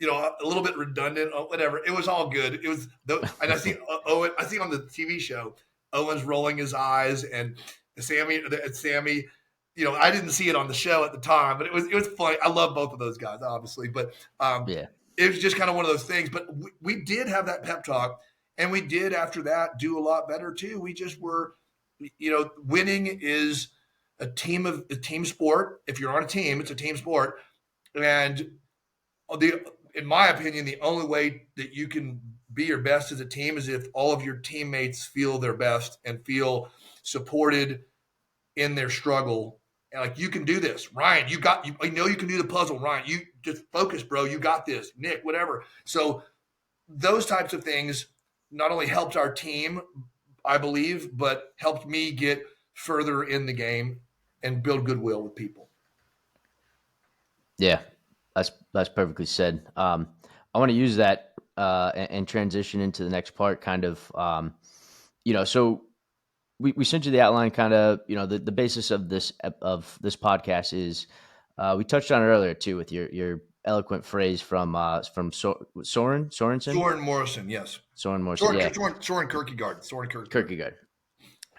a little bit redundant, whatever. It was all good. It was, and I see Owen. I see on the TV show, Owen's rolling his eyes, and Sammy. I didn't see it on the show at the time, but it was funny. I love both of those guys, obviously, but yeah. It was just kind of one of those things. But we did have that pep talk, and we did after that do a lot better too. We just were, winning is a team sport. If you're on a team, it's a team sport, and in my opinion, the only way that you can be your best as a team is if all of your teammates feel their best and feel supported in their struggle. And like, you can do this, Ryan. I know you can do the puzzle, Ryan. You just focus, bro. You got this, Nick. Whatever. So those types of things not only helped our team, I believe, but helped me get further in the game and build goodwill with people. Yeah, that's perfectly said. I want to use that and transition into the next part, kind of. So we sent you the outline, kind of. The basis of this podcast is we touched on it earlier too with your eloquent phrase from Sorensen. Soren Morrison, yes. Soren Morrison. Soren Kierkegaard. Kierkegaard.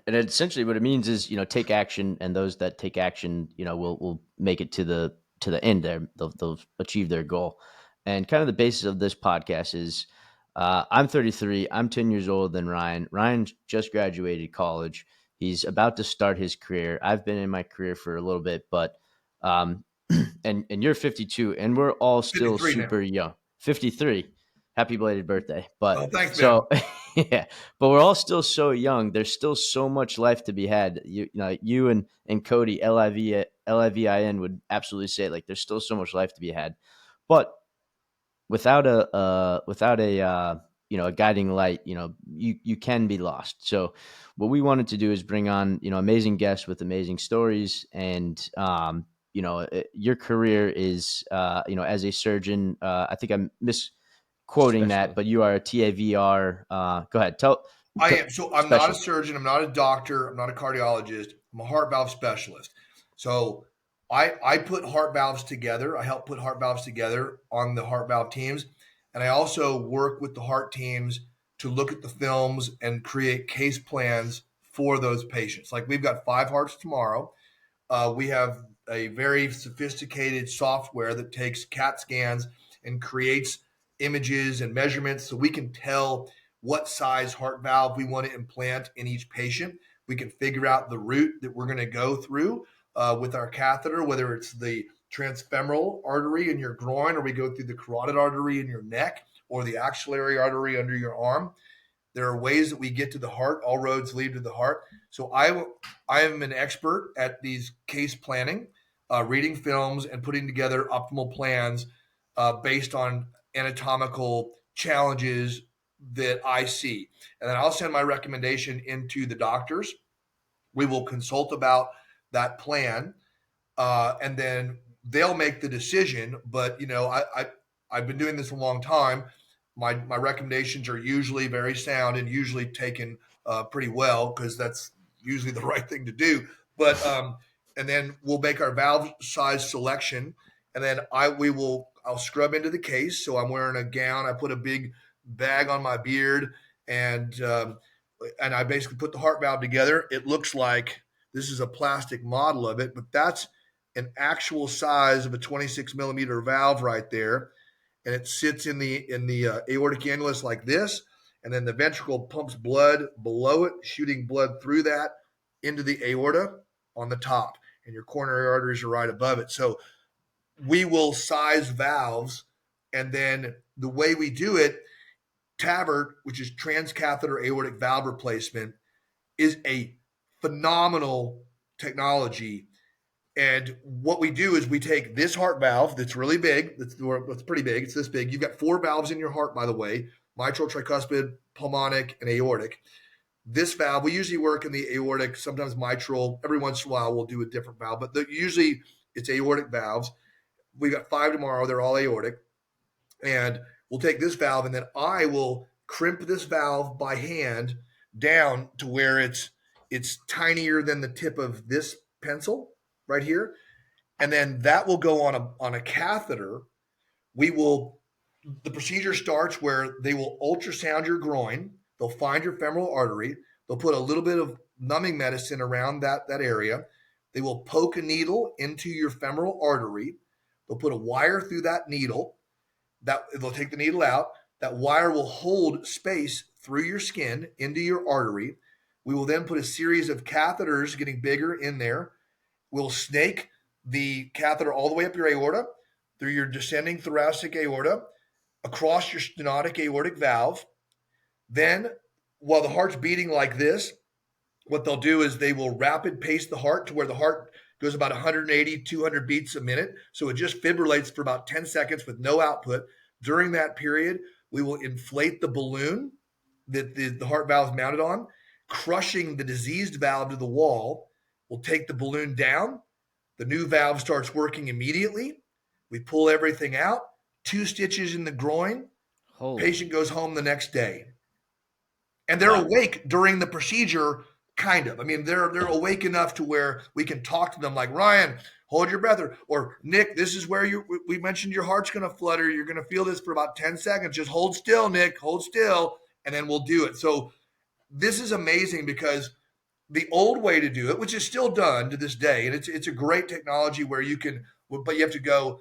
And essentially, what it means is, take action, and those that take action, will make it to the end there. They'll achieve their goal. And kind of the basis of this podcast is, I'm 33. I'm 10 years older than Ryan. Ryan just graduated college. He's about to start his career. I've been in my career for a little bit, but and you're 52, and we're all still super young. 53. Happy belated birthday! But thanks, so yeah, but we're all still so young. There's still so much life to be had. You and Cody, LIVIN would absolutely say, like, there's still so much life to be had, but without a guiding light, you can be lost. So what we wanted to do is bring on, amazing guests with amazing stories. And, your career is, as a surgeon, I think I'm misquoting that, but you are a TAVR. Go ahead. I am. So I'm not a surgeon. I'm not a doctor. I'm not a cardiologist. I'm a heart valve specialist. So I put heart valves together. I help put heart valves together on the heart valve teams. And I also work with the heart teams to look at the films and create case plans for those patients. Like we've got 5 hearts tomorrow. We have a very sophisticated software that takes CAT scans and creates images and measurements so we can tell what size heart valve we want to implant in each patient. We can figure out the route that we're going to go through with our catheter, whether it's the transfemoral artery in your groin, or we go through the carotid artery in your neck, or the axillary artery under your arm. There are ways that we get to the heart. All roads lead to the heart. So I am an expert at these case planning, reading films, and putting together optimal plans based on anatomical challenges that I see. And then I'll send my recommendation into the doctors. We will consult about that plan, and then they'll make the decision. But, you know, I've been doing this a long time. My recommendations are usually very sound and usually taken pretty well, because that's usually the right thing to do. But and then we'll make our valve size selection, and then I'll scrub into the case. So I'm wearing a gown. I put a big bag on my beard, and I basically put the heart valve together. It looks like this is a plastic model of it, but that's an actual size of a 26 millimeter valve right there. And it sits in the aortic annulus like this, and then the ventricle pumps blood below it, shooting blood through that into the aorta on the top, and your coronary arteries are right above it. So we will size valves, and then the way we do it, TAVR, which is Transcatheter Aortic Valve Replacement, is a phenomenal technology. And what we do is we take this heart valve that's really big, that's pretty big, it's this big. You've got 4 valves in your heart, by the way: mitral, tricuspid, pulmonic, and aortic. This valve, we usually work in the aortic, sometimes mitral. Every once in a while, we'll do a different valve, but usually it's aortic valves. We've got 5 tomorrow. They're all aortic. And we'll take this valve, and then I will crimp this valve by hand down to where it's tinier than the tip of this pencil right here. And then that will go on a catheter. The procedure starts where they will ultrasound your groin. They'll find your femoral artery. They'll put a little bit of numbing medicine around that area. They will poke a needle into your femoral artery. They'll put a wire through that needle. They'll take the needle out. That wire will hold space through your skin into your artery. We will then put a series of catheters getting bigger in there. We'll snake the catheter all the way up your aorta, through your descending thoracic aorta, across your stenotic aortic valve. Then, while the heart's beating like this, what they'll do is they will rapid pace the heart to where the heart goes about 180, 200 beats a minute. So it just fibrillates for about 10 seconds with no output. During that period, we will inflate the balloon that the heart valve is mounted on, crushing the diseased valve to the wall. We'll take the balloon down. The new valve starts working immediately. We pull everything out, 2 stitches in the groin. Patient goes home the next day. And they're awake during the procedure, kind of. I mean, they're awake enough to where we can talk to them like, Ryan, hold your breath. Or Nick, this is where we mentioned your heart's going to flutter. You're going to feel this for about 10 seconds. Just hold still, Nick, hold still. And then we'll do it. So this is amazing, because the old way to do it, which is still done to this day, and it's a great technology where you have to go,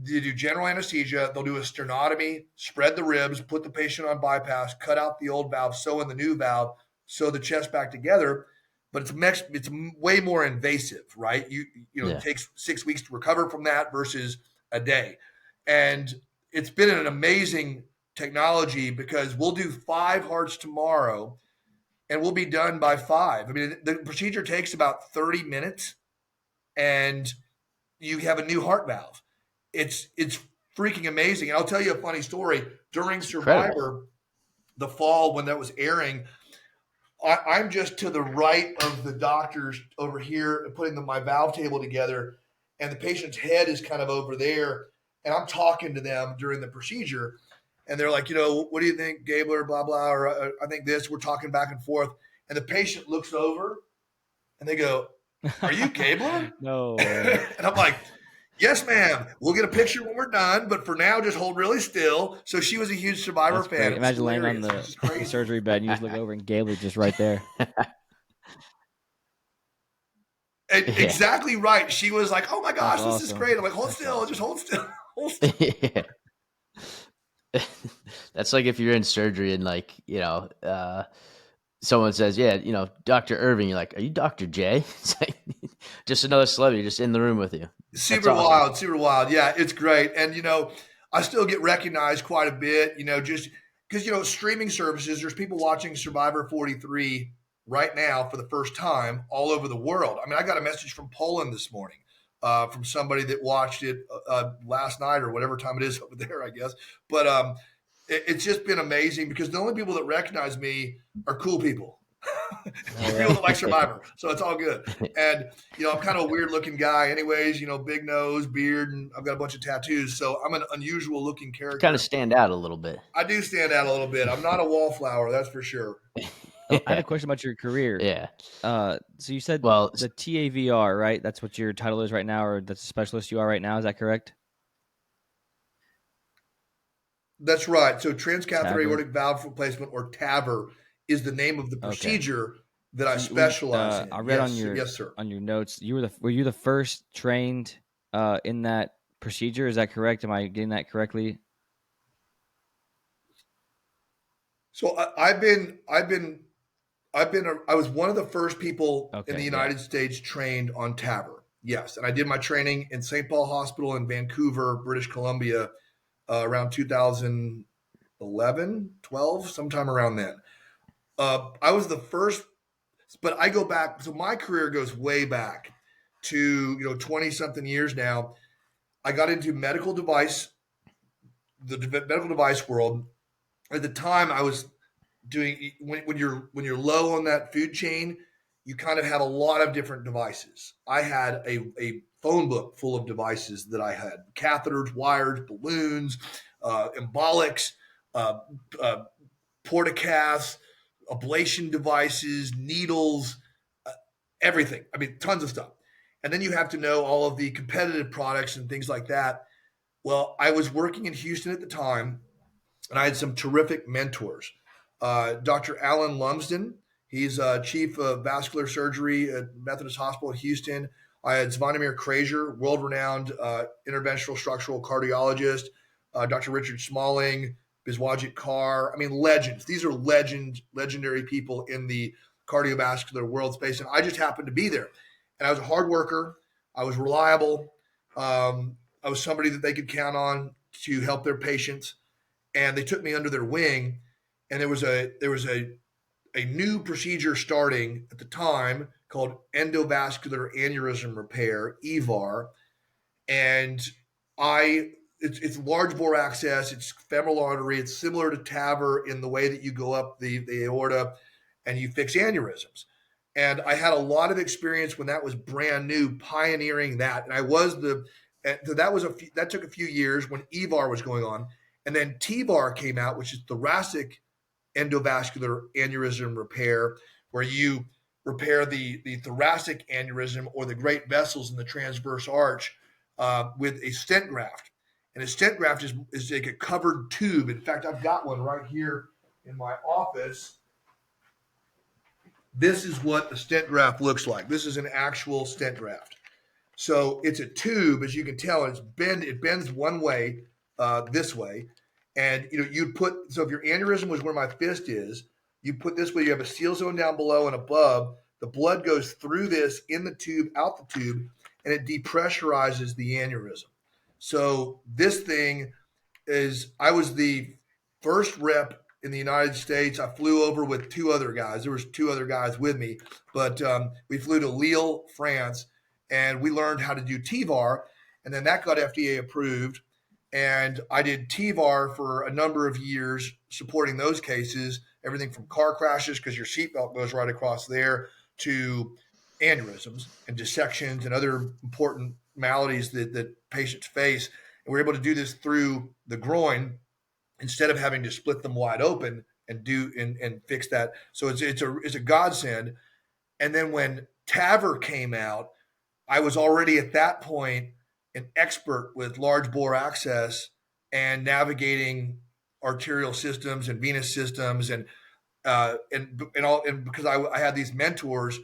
you do general anesthesia, they'll do a sternotomy, spread the ribs, put the patient on bypass, cut out the old valve, sew in the new valve, sew the chest back together. But it's way more invasive, right? It takes 6 weeks to recover from that versus a day. And it's been an amazing technology, because we'll do 5 hearts tomorrow and we'll be done by 5. I mean, the procedure takes about 30 minutes and you have a new heart valve. It's freaking amazing. And I'll tell you a funny story. During Survivor, the fall when that was airing, I'm just to the right of the doctors over here putting my valve table together, and the patient's head is kind of over there, and I'm talking to them during the procedure, and they're like, what do you think, Gabler, blah, blah, or I think this. We're talking back and forth, and the patient looks over, and they go, are you Gabler? No. And I'm like, Yes, ma'am. We'll get a picture when we're done, but for now, just hold really still. So she was a huge Survivor That's fan. great. It was Imagine laying on hilarious. It was the just crazy. surgery bed and you just look over and Gabler just right there. Exactly right. She was like, "Oh my gosh, That's this is awesome. great." I'm like, "Hold That's still, awesome. just hold still, hold still." Yeah. That's like if you're in surgery and like, someone says, yeah, Dr. Irving, you're like, are you Dr. J? It's like, just another celebrity just in the room with you. Super awesome. wild, super wild. Yeah, it's great. And, I still get recognized quite a bit, just because, streaming services, there's people watching Survivor 43 right now for the first time all over the world. I mean, I got a message from Poland this morning from somebody that watched it last night or whatever time it is over there, I guess. But it's just been amazing because the only people that recognize me are cool people. People that like Survivor, so it's all good. And I'm kind of a weird looking guy, anyways. Big nose, beard, and I've got a bunch of tattoos, so I'm an unusual looking character. Kind of stand out a little bit. I do stand out a little bit. I'm not a wallflower, that's for sure. I had a question about your career. Yeah. So you said Well, the TAVR, right? That's what your title is right now, or that's the specialist you are right now. Is that correct? That's right. So transcatheter TAVR. aortic valve replacement, or TAVR, is the name of the procedure that I specialize in. I read yes, sir. on your notes. Were you the first trained in that procedure? Is that correct? Am I getting that correctly? So I was one of the first people in the United States trained on TAVR. Yes, and I did my training in St. Paul Hospital in Vancouver, British Columbia, around 2011, 12, sometime around then. I was the first, but I go back. So my career goes way back to 20-something years now. I got into the medical device world. At the time, I was doing when you're low on that food chain, you kind of have a lot of different devices. I had a phone book full of devices that I had: catheters, wires, balloons, embolics, portacaths, ablation devices, needles, everything. I mean, tons of stuff. And then you have to know all of the competitive products and things like that. Well, I was working in Houston at the time, and I had some terrific mentors. Dr. Alan Lumsden, he's chief of vascular surgery at Methodist Hospital in Houston. I had Zvonimir Krazier, world-renowned interventional structural cardiologist. Dr. Richard Smalling, Biswajit Kaur. I mean, legends. These are legendary people in the cardiovascular world space. And I just happened to be there. And I was a hard worker. I was reliable. I was somebody that they could count on to help their patients. And they took me under their wing. And there was a new procedure starting at the time called endovascular aneurysm repair, EVAR. And it's large bore access, it's femoral artery, it's similar to TAVR in the way that you go up the aorta and you fix aneurysms. And I had a lot of experience when that was brand new, pioneering that. And I was that took a few years when EVAR was going on. And then TVAR came out, which is thoracic endovascular aneurysm repair, where you repair the thoracic aneurysm or the great vessels in the transverse arch with a stent graft. And a stent graft is like a covered tube. In fact, I've got one right here in my office. This is what the stent graft looks like. This is an actual stent graft. So it's a tube, as you can tell, and it bends one way, this way. And you'd put, so if your aneurysm was where my fist is, you put this way, you have a seal zone down below and above. The blood goes through this, in the tube, out the tube, and it depressurizes the aneurysm. So this thing I was the first rep in the United States. I flew over with two other guys. There was two other guys with me, but we flew to Lille, France, and we learned how to do TVAR, and then that got FDA approved. And I did TVAR for a number of years, supporting those cases, everything from car crashes, because your seatbelt goes right across there, to aneurysms and dissections and other important maladies that patients face. And we're able to do this through the groin instead of having to split them wide open and fix that. So it's a godsend. And then when TAVR came out, I was already at that point an expert with large bore access and navigating arterial systems and venous systems and because I had these mentors,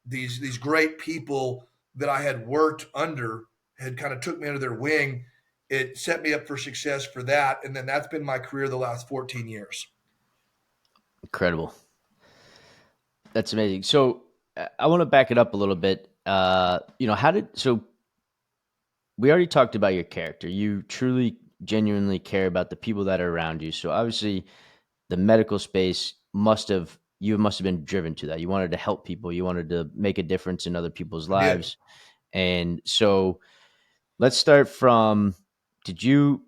these great people that I had worked under had kind of took me under their wing. It set me up for success for that, and then that's been my career the last 14 years. Incredible. That's amazing. So I want to back it up a little bit. So we already talked about your character. You truly, genuinely care about the people that are around you. So obviously the medical space must have been driven to that. You wanted to help people. You wanted to make a difference in other people's lives. And so let's start from, you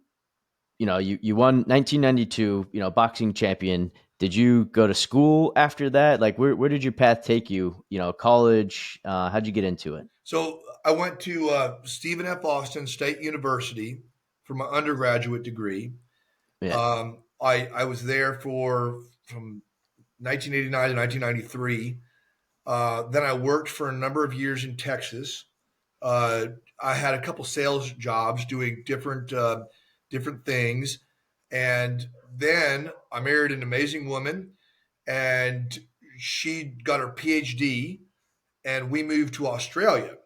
won 1992, boxing champion. Did you go to school after that? Like where did your path take you? College, how'd you get into it? So I went to Stephen F. Austin State University for my undergraduate degree. Yeah. I was there from 1989 to 1993. Then I worked for a number of years in Texas. I had a couple sales jobs doing different things, and then I married an amazing woman, and she got her PhD, and we moved to Australia,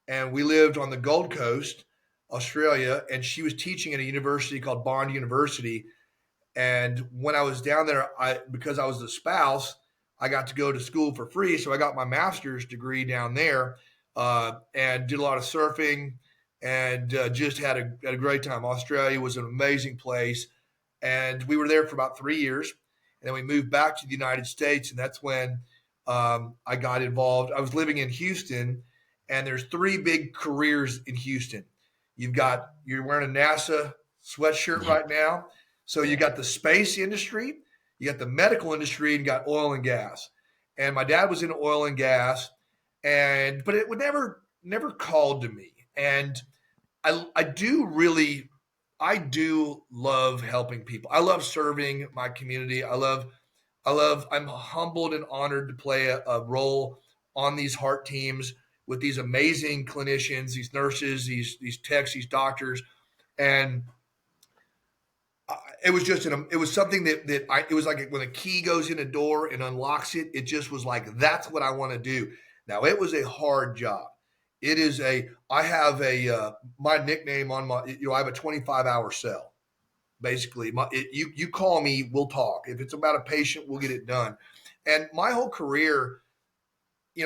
and we lived on the Gold Coast, Australia, and she was teaching at a university called Bond University. And when I was down there, because I was the spouse, I got to go to school for free. So I got my master's degree down there and did a lot of surfing and just had a great time. Australia was an amazing place. And we were there for about 3 years. And then we moved back to the United States. And that's when I got involved. I was living in Houston, and there's 3 big careers in Houston. You're wearing a NASA sweatshirt right now. So you got the space industry, you got the medical industry, and you got oil and gas. And my dad was in oil and gas, but it would never called to me. And I do love helping people. I love serving my community. I'm humbled and honored to play a role on these heart teams with these amazing clinicians, these nurses, these techs, these doctors, and it was something it was like when a key goes in a door and unlocks it. It just was like, that's what I want to do. Now, it was a hard job. I have my nickname on I have a 25-hour cell. Basically, you call me, we'll talk. If it's about a patient, we'll get it done. And my whole career,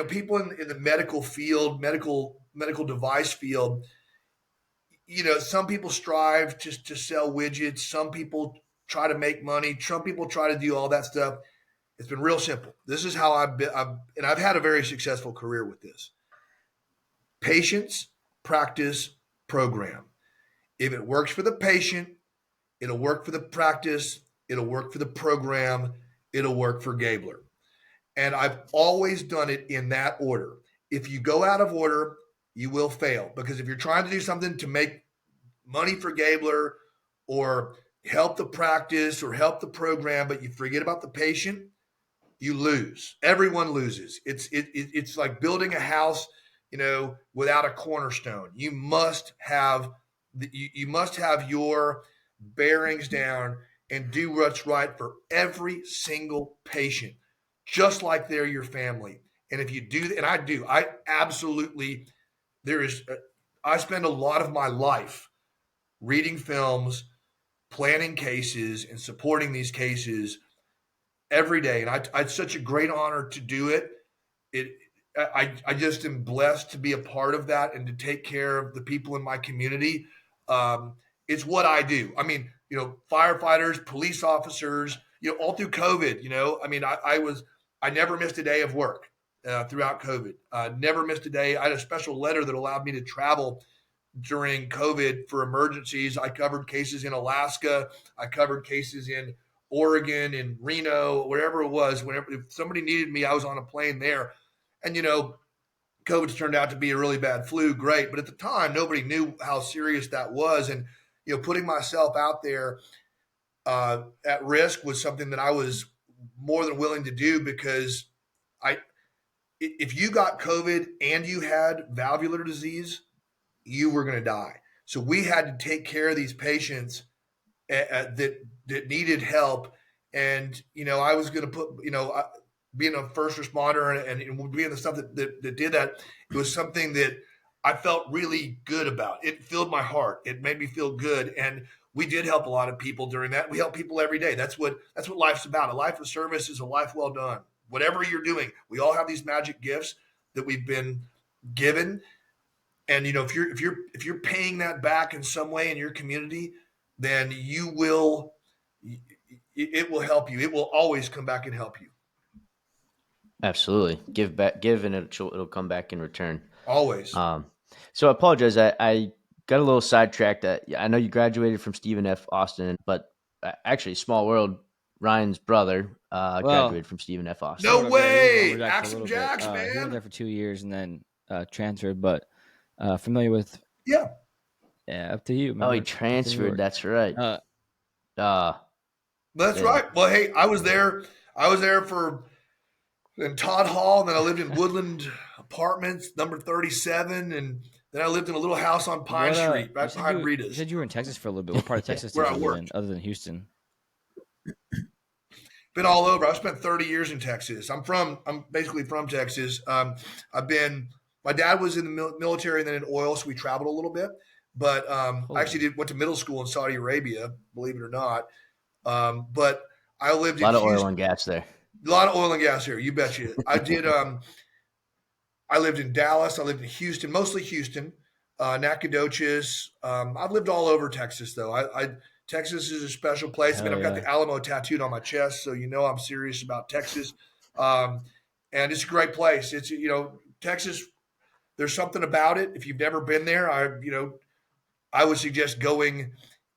people in the medical field, medical device field, some people strive just to sell widgets. Some people try to make money. Some people try to do all that stuff. It's been real simple. This is how I've had a very successful career with this. Patients, practice, program. If it works for the patient, it'll work for the practice. It'll work for the program. It'll work for Gabler. And I've always done it in that order. If you go out of order, you will fail, because if you're trying to do something to make money for Gabler or help the practice or help the program, but you forget about the patient, you lose. Everyone loses. It's like building a house, without a cornerstone. You must have your bearings down and do what's right for every single patient, just like they're your family. And if you do that, and I do, I absolutely. I spend a lot of my life reading films, planning cases, and supporting these cases every day. And it's such a great honor to do it. I just am blessed to be a part of that and to take care of the people in my community. It's what I do. I mean, firefighters, police officers, all through COVID, I never missed a day of work. Throughout COVID. Never missed a day. I had a special letter that allowed me to travel during COVID for emergencies. I covered cases in Alaska. I covered cases in Oregon, in Reno, wherever it was. If somebody needed me, I was on a plane there. And, COVID's turned out to be a really bad flu. Great. But at the time, nobody knew how serious that was. And, putting myself out there at risk was something that I was more than willing to do, because if you got COVID and you had valvular disease, you were going to die. So we had to take care of these patients that needed help. And, I was going to put, being a first responder and being the stuff that did that, it was something that I felt really good about. It filled my heart. It made me feel good. And we did help a lot of people during that. We help people every day. That's what life's about. A life of service is a life well done. Whatever you're doing, we all have these magic gifts that we've been given. And if you're paying that back in some way in your community, then it will help you. It will always come back and help you. Absolutely. Give back, give, and it'll come back in return. Always. So I apologize. I got a little sidetracked. I know you graduated from Stephen F. Austin, but actually, small world, Ryan's brother graduated from Stephen F. Austin. No way! Action Jacks, man. He went there for 2 years and then transferred, but familiar with? Yeah. Yeah, up to you. Oh, he transferred. That's right. That's right. Well, hey, I was there in Todd Hall, and then I lived in Woodland Apartments, number 37, and then I lived in a little house on Pine Street, right behind Rita's. You said you were in Texas for a little bit. What part of Texas did you live in, other than Houston? Been all over. I spent 30 years in Texas. I'm basically from Texas. My dad was in the military and then in oil, so we traveled a little bit. But I actually went to middle school in Saudi Arabia, believe it or not. But I lived in a lot of oil and gas there. A lot of oil and gas here, you betcha. I did. I lived in Dallas. I lived in Houston, mostly Houston, Nacogdoches. I've lived all over Texas, though. Texas is a special place. I've got the Alamo tattooed on my chest, so I'm serious about Texas. And it's a great place. It's Texas. There's something about it. If you've never been there, I would suggest going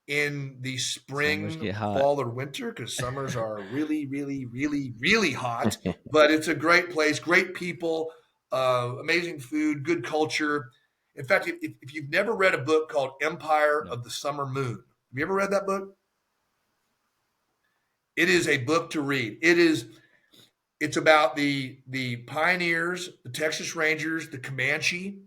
in the spring, fall, or winter, because summers are really, really, really, really hot. But it's a great place, great people, amazing food, good culture. In fact, if you've never read a book called Empire of the Summer Moon, have you ever read that book? It is a book to read. It's about the pioneers, the Texas Rangers, the Comanche,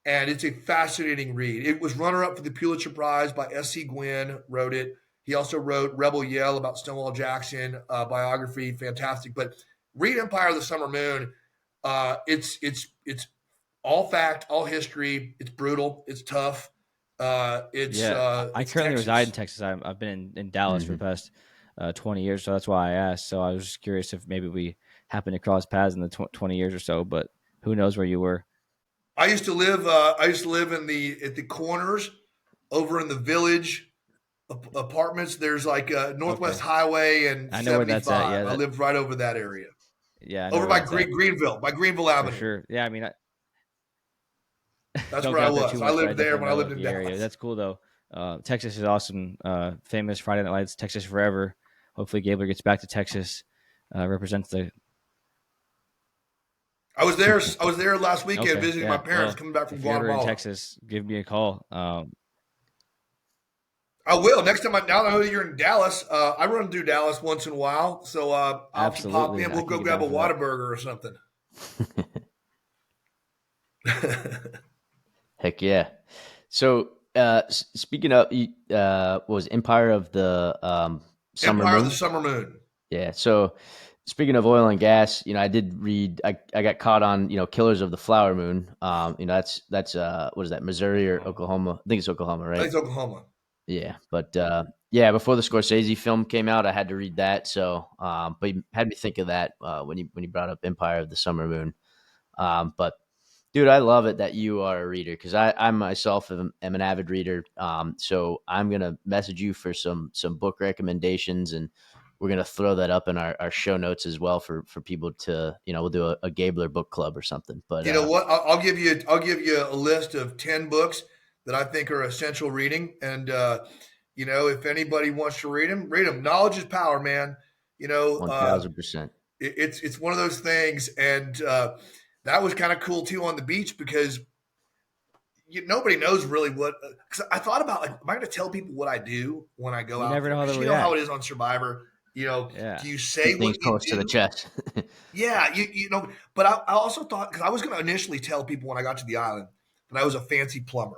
and it's a fascinating read. It was runner-up for the Pulitzer Prize by S.C. Gwynn, wrote it. He also wrote Rebel Yell about Stonewall Jackson, biography, fantastic. But read Empire of the Summer Moon. It's all fact, all history. It's brutal. It's tough. I currently reside in Texas. I've been in Dallas for the past 20 years, so that's why I asked. So I was just curious if maybe we happened to cross paths in the 20 years or so, but who knows where you were. I used to live at the corners over in the Village apartments. There's like Northwest Highway and I know 75. where that's at. Yeah, I lived right over that area. Yeah, over by Greenville Avenue. For sure. Yeah, I mean, that's where I was. I lived there when I lived in Dallas. Area. That's cool though. Texas is awesome. Famous Friday Night Lights, Texas Forever. Hopefully Gabler gets back to Texas. Represents the. I was there last weekend visiting my parents coming back from Guatemala. If you're in Texas, give me a call. I will. Next time, now that I know you're in Dallas, I run through Dallas once in a while. So I'll pop in. We'll go grab a Whataburger or something. Heck yeah. So speaking of, what was Empire of the Summer Moon? Empire of the Summer Moon. Yeah. So speaking of oil and gas, I did read. I got caught on Killers of the Flower Moon. That's what is that, Missouri or Oklahoma? I think it's Oklahoma, right? I think it's Oklahoma. Yeah, but before the Scorsese film came out, I had to read that. So, but you had me think of that when you brought up Empire of the Summer Moon. But dude, I love it that you are a reader, because I myself am an avid reader. So I'm gonna message you for some book recommendations, and we're gonna throw that up in our show notes as well for people to we'll do a Gabler book club or something. But you know what? I'll give you a list of 10 books that I think are essential reading, and if anybody wants to read them, read them. Knowledge is power, man. 1,000%. It's one of those things, and that was kind of cool too on the beach, because nobody knows really what. Because I thought about, like, am I going to tell people what I do when I go out? You never know how they react. You know how it is on Survivor. Do you say what you close do? to the chest? Yeah, But I also thought, because I was going to initially tell people when I got to the island, that I was a fancy plumber.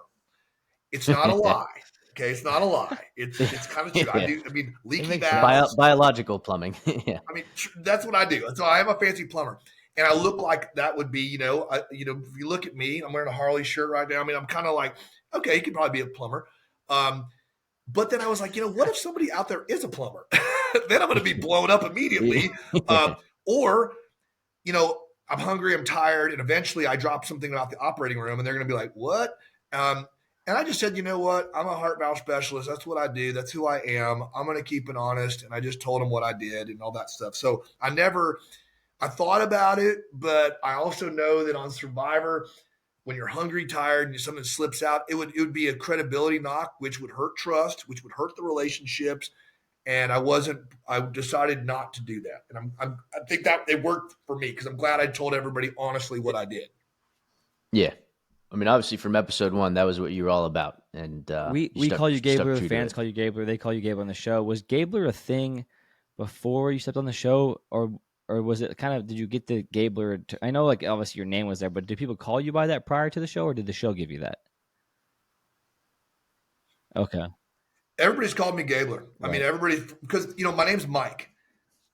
It's not a lie. Okay, it's not a lie. It's kind of true. I do. I mean, leaky makes valves. Biological plumbing. Yeah. I mean, that's what I do. So I am a fancy plumber, and I look like that would be, if you look at me, I'm wearing a Harley shirt right now. I mean, I'm kind of like, okay, you could probably be a plumber. But then I was like, what if somebody out there is a plumber? Then I'm going to be blown up immediately. Or, I'm hungry, I'm tired, and eventually I drop something about the operating room, and they're going to be like, what? And I just said, you know what? I'm a heart valve specialist. That's what I do. That's who I am. I'm going to keep it honest. And I just told them what I did and all that stuff. So I thought about it, but I also know that on Survivor, when you're hungry, tired, and something slips out, it would be a credibility knock, which would hurt trust, which would hurt the relationships. And I decided not to do that. And I think that it worked for me because I'm glad I told everybody honestly what I did. Yeah. I mean, obviously from episode 1, that was what you were all about. And we call you Gabler, fans call you Gabler, they call you Gabler on the show. Was Gabler a thing before you stepped on the show, or was it kind of, did you get the Gabler? I know, like, obviously your name was there, but did people call you by that prior to the show, or did the show give you that? Okay. Everybody's called me Gabler. Right. I mean, everybody, because, my name's Mike.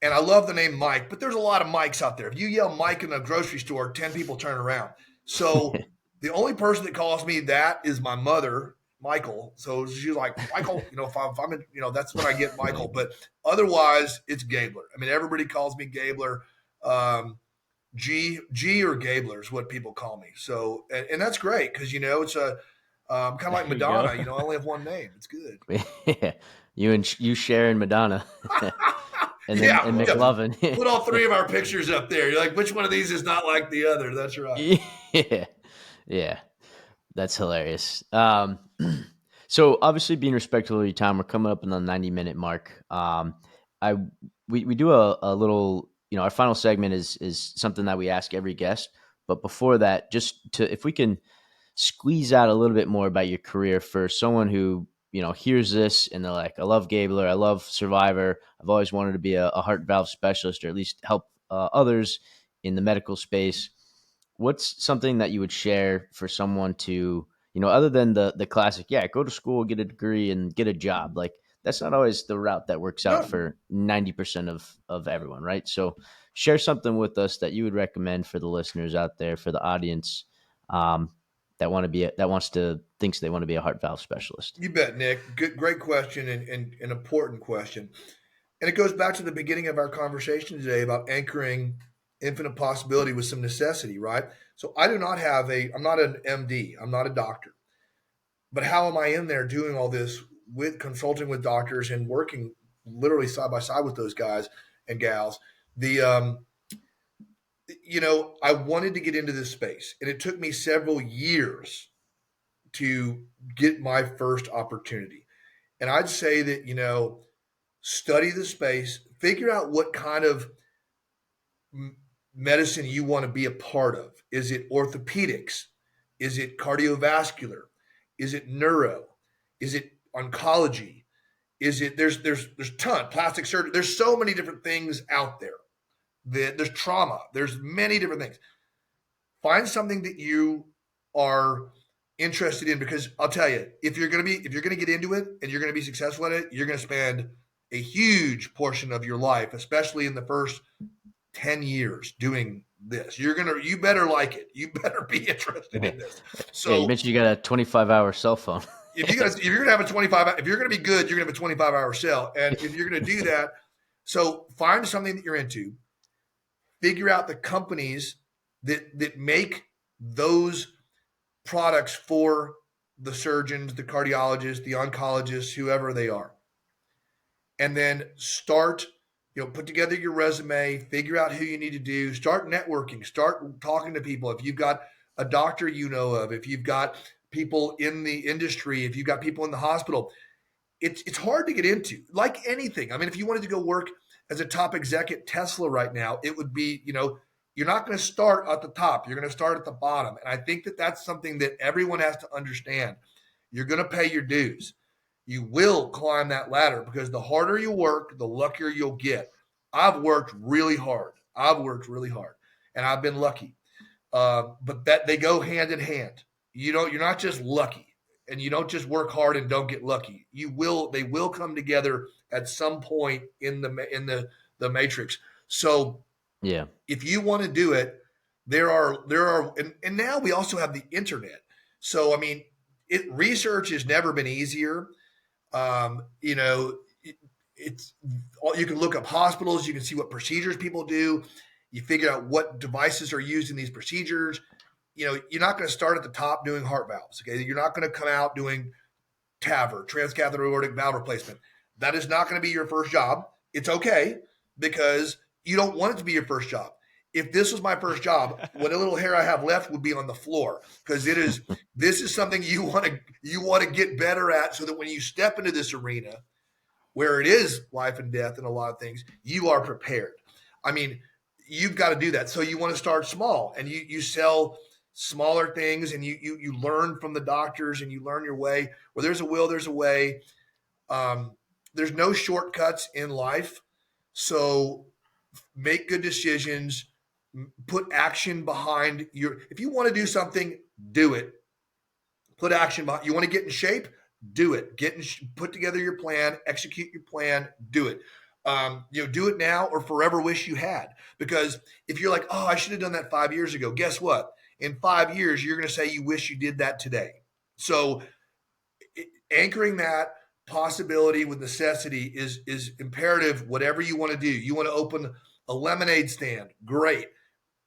And I love the name Mike, but there's a lot of Mikes out there. If you yell Mike in a grocery store, 10 people turn around. So the only person that calls me that is my mother, Michael. So she's like, Michael, if I'm in, that's when I get Michael. But otherwise, it's Gabler. I mean, everybody calls me Gabler. G or Gabler is what people call me. So, and that's great because, it's a kind of like Madonna. I only have one name. It's good. Yeah. You share in Madonna. And then and McLovin. Put all 3 of our pictures up there. You're like, which one of these is not like the other? That's right. Yeah. That's hilarious. So obviously being respectful of your time, we're coming up on the 90-minute mark. We do a little, our final segment is something that we ask every guest. But before that, if we can squeeze out a little bit more about your career for someone who, hears this and they're like, I love Gabler, I love Survivor, I've always wanted to be a heart valve specialist, or at least help others in the medical space. What's something that you would share for someone to, other than the classic, go to school, get a degree, and get a job? Like, that's not always the route that works out for 90% of everyone, right? So share something with us that you would recommend for the listeners out there, for the audience, thinks they want to be a heart valve specialist. You bet, Nick. Great question and an important question. And it goes back to the beginning of our conversation today about anchoring infinite possibility with some necessity, right? So I'm not an MD, I'm not a doctor. But how am I in there doing all this with consulting with doctors and working literally side by side with those guys and gals? I wanted to get into this space, and it took me several years to get my first opportunity. And I'd say that, study the space, figure out what kind of medicine you want to be a part of. Is it orthopedics? Is it cardiovascular? Is it neuro? Is it oncology? Is it, there's ton, plastic surgery. There's so many different things out there. There's trauma. There's many different things. Find something that you are interested in, because I'll tell you, if you're going to get into it and you're going to be successful at it, you're going to spend a huge portion of your life, especially in the first 10 years doing this. You better like it. You better be interested in this. So you mentioned you got a 25-hour cell phone. if you're going to have if you're going to be good, you're going to have a 25-hour cell. And if you're going to do that, so find something that you're into, figure out the companies that make those products for the surgeons, the cardiologists, the oncologists, whoever they are. And then start, put together your resume, figure out who you need to do, start networking, start talking to people. If you've got a doctor of, if you've got people in the industry, if you've got people in the hospital, it's hard to get into, like anything. I mean, if you wanted to go work as a top exec at Tesla right now, it would be, you're not going to start at the top. You're going to start at the bottom. And I think that that's something that everyone has to understand. You're going to pay your dues. You will climb that ladder, because the harder you work, the luckier you'll get. I've worked really hard. And I've been lucky. But that they go hand in hand. you're not just lucky, and you don't just work hard and don't get lucky. They will come together at some point in the matrix. So Yeah. if you want to do it, there are, and now we also have the internet. So I mean, research has never been easier. You know, it's you can look up hospitals, you can see what procedures people do, you figure out what devices are used in these procedures. You know, you're not going to start at the top doing heart valves. Okay, you're not going to come out doing TAVR, transcatheter aortic valve replacement. That is not going to be your first job. It's okay, because you don't want it to be your first job. If this was my first job, what a little hair I have left would be on the floor, because this is something you want to get better at, so that when you step into this arena where it is life and death and a lot of things, you are prepared. I mean, you've got to do that. So you want to start small, and you sell smaller things, and you learn from the doctors, and you learn your way. Where there's a will, there's a way. There's no shortcuts in life. So make good decisions, put action behind if you want to do something, do it. Put action behind. You want to get in shape, do it. Put together your plan, execute your plan, do it. Do it now or forever wish you had. Because if you're like, oh, I should have done that 5 years ago, guess what? In 5 years, you're going to say you wish you did that today. So anchoring that possibility with necessity is imperative. Whatever you want to do, you want to open a lemonade stand, great.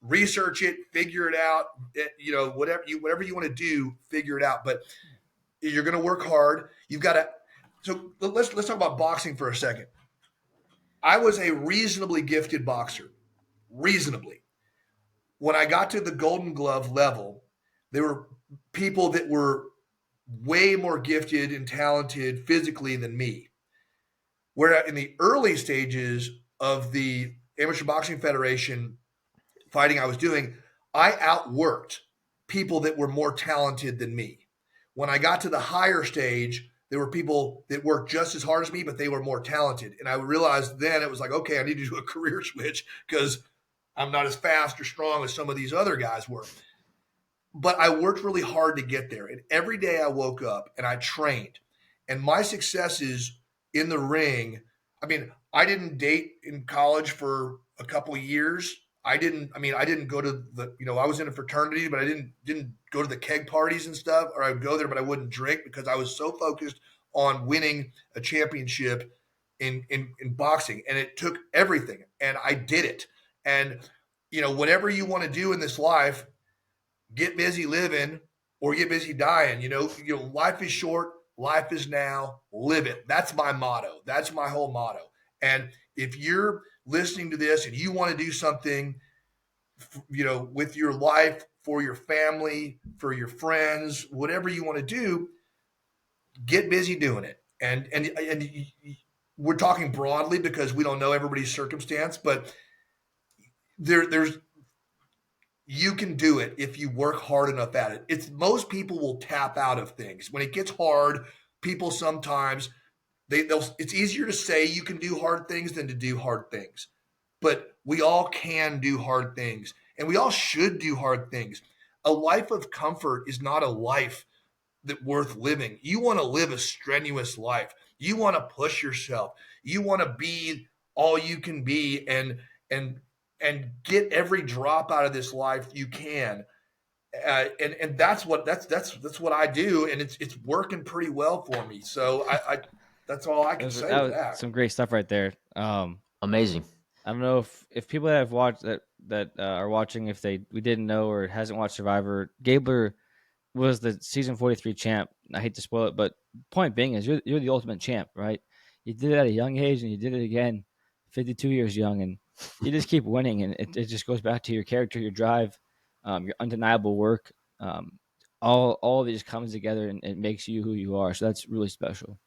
Research it, figure it out. Whatever you want to do, figure it out. But you're going to work hard. You've got to. So let's talk about boxing for a second. I was a reasonably gifted boxer, reasonably. When I got to the Golden Glove level, there were people that were way more gifted and talented physically than me. Where in the early stages of the Amateur Boxing Federation fighting I was doing, I outworked people that were more talented than me. When I got to the higher stage, there were people that worked just as hard as me, but they were more talented. And I realized then it was like, okay, I need to do a career switch, because I'm not as fast or strong as some of these other guys were. But I worked really hard to get there. And every day I woke up and I trained. And my successes in the ring, I mean, I didn't date in college for a couple of years. I didn't go to I was in a fraternity, but I didn't go to the keg parties and stuff, or I would go there, but I wouldn't drink, because I was so focused on winning a championship in boxing. And it took everything, and I did it. And, whatever you want to do in this life, get busy living or get busy dying. Life is short. Life is now. Live it. That's my motto. That's my whole motto. And if you're listening to this and you want to do something, with your life, for your family, for your friends, whatever you want to do, get busy doing it. And we're talking broadly because we don't know everybody's circumstance, but there's you can do it if you work hard enough at it. Most people will tap out of things when it gets hard. People sometimes it's easier to say you can do hard things than to do hard things, but we all can do hard things, and we all should do hard things. A life of comfort is not a life that worth living. You want to live a strenuous life. You want to push yourself. You want to be all you can be, and get every drop out of this life you can. And that's what I do, and it's working pretty well for me. So I that's all I can say to that. Some great stuff right there. Amazing. I don't know if people that have watched that are watching, if we didn't know or hasn't watched Survivor, Gabler was the season 43 champ. I hate to spoil it, but point being is you're the ultimate champ, right? You did it at a young age, and you did it again, 52 years young, and you just keep winning, and it just goes back to your character, your drive, your undeniable work. All of these comes together, and it makes you who you are. So that's really special.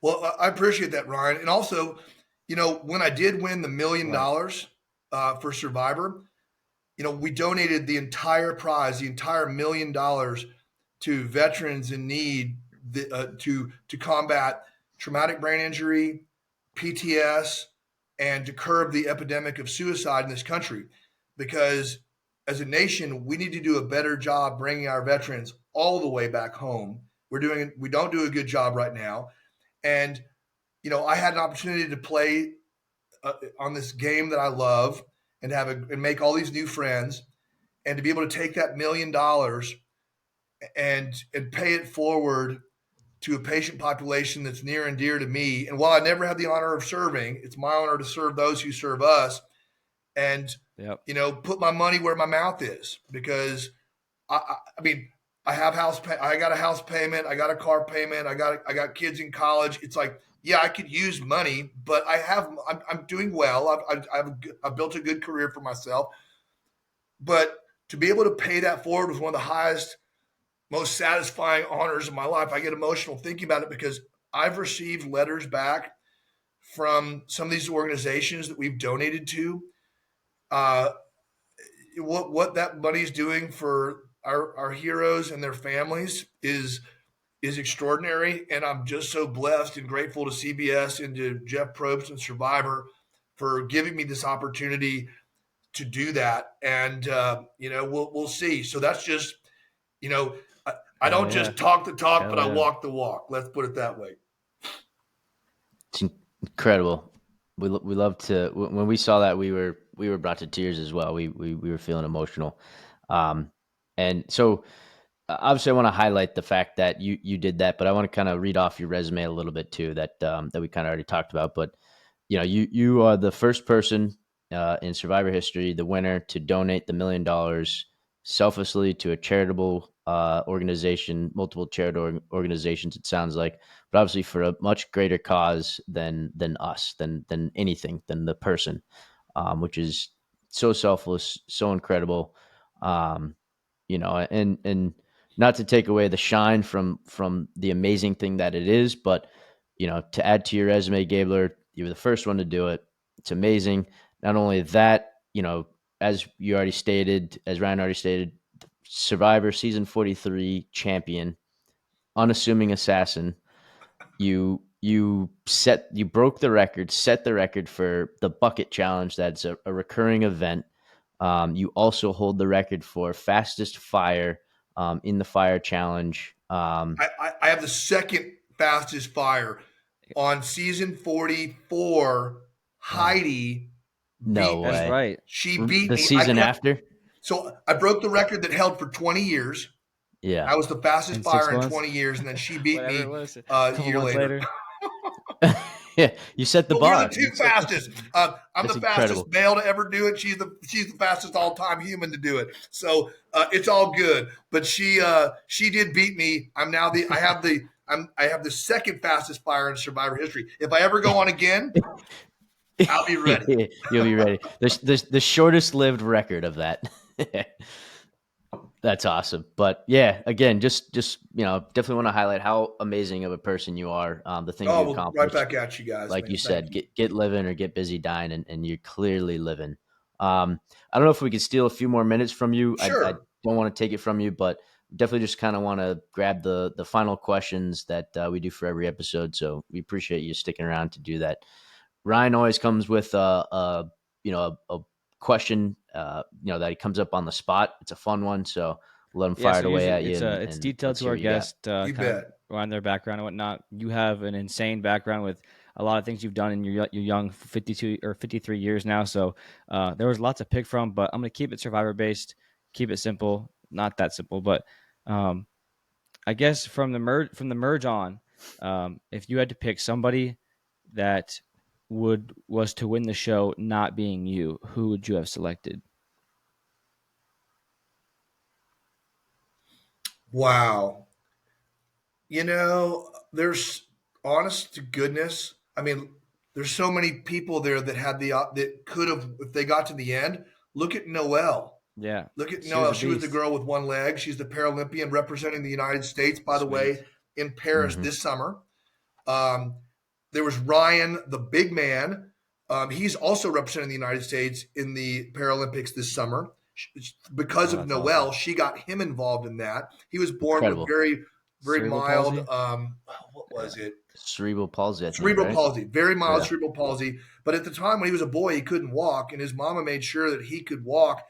Well, I appreciate that, Ryan. And also, when I did win the $1 million for Survivor, we donated the entire prize, the entire $1 million, to veterans in need to combat traumatic brain injury, PTS, and to curb the epidemic of suicide in this country. Because as a nation, we need to do a better job bringing our veterans all the way back home. We don't do a good job right now. And, I had an opportunity to play on this game that I love and and make all these new friends, and to be able to take that $1 million and pay it forward to a patient population that's near and dear to me. And while I never had the honor of serving, it's my honor to serve those who serve us, and put my money where my mouth is, because I mean, I have I got a house payment, I got a car payment, I got kids in college. It's like, yeah, I could use money, but I'm doing well. I've built a good career for myself, but to be able to pay that forward was one of the highest, most satisfying honors of my life. I get emotional thinking about it, because I've received letters back from some of these organizations that we've donated to. What that money's doing for our heroes and their families is extraordinary. And I'm just so blessed and grateful to CBS and to Jeff Probst and Survivor for giving me this opportunity to do that. And, we'll see. So that's just, I don't just talk the talk, but I walk the walk. Let's put it that way. It's incredible. We love to, when we saw that, we were brought to tears as well. We were feeling emotional. And so obviously I want to highlight the fact that you did that, but I want to kind of read off your resume a little bit too, that we kind of already talked about. But, you are the first person in Survivor history, the winner, to donate the $1 million selflessly to a charitable organization, multiple charitable organizations, it sounds like, but obviously for a much greater cause than us, than anything, than the person, which is so selfless, so incredible. And not to take away the shine from the amazing thing that it is, but, to add to your resume, Gabler, you were the first one to do it. It's amazing. Not only that, as Ryan already stated, Survivor season 43 champion, unassuming assassin. You broke the record, set the record for the bucket challenge. That's a recurring event. You also hold the record for fastest fire in the fire challenge. I have the second fastest fire on season 44. Heidi. No way. That's right. She beat the me. season after. So I broke the record that held for 20 years. Yeah. I was the fastest fire in 6 months? 20 years, and then she beat me A a year later. Yeah, you set the But bar. we're the two fastest. I'm That's the fastest incredible. male to ever do it. She's the fastest all-time human to do it. So it's all good. But she did beat me. I have the second fastest fire in Survivor history. If I ever go on again, I'll be ready. You'll be ready. The shortest lived record of that. That's awesome. But yeah, again, just definitely want to highlight how amazing of a person you are. The things you accomplished. Right back at you guys. Like man. you said, Thank you. get living or get busy dying, and you're clearly living. I don't know if we could steal a few more minutes from you. Sure. I don't want to take it from you, but definitely just kind of want to grab the final questions that we do for every episode. So we appreciate you sticking around to do that. Ryan always comes with a question, that he comes up on the spot. It's a fun one, so let him fire it away at you. It's detailed to our guest, You bet. on their background and whatnot. You have an insane background with a lot of things you've done in your young 52 or 53 years now. So there was lots to pick from, but I'm going to keep it Survivor based, keep it simple, not that simple, but I guess from the merge on, if you had to pick somebody that was to win the show, not being you, who would you have selected? Wow. There's, honest to goodness, I mean, there's so many people there that had that could have, if they got to the end. Look at Noelle. Yeah. Look at Noelle. She was the beast. girl with one leg. She's the Paralympian representing the United States, by the way, in Paris this summer. There was Ryan, the big man. He's also representing the United States in the Paralympics this summer. Because of Noelle, she got him involved in that. He was born with very, very Cerebral mild. palsy? What was it? Cerebral palsy. Palsy, very mild Yeah. cerebral palsy. But at the time when he was a boy, he couldn't walk, and his mama made sure that he could walk.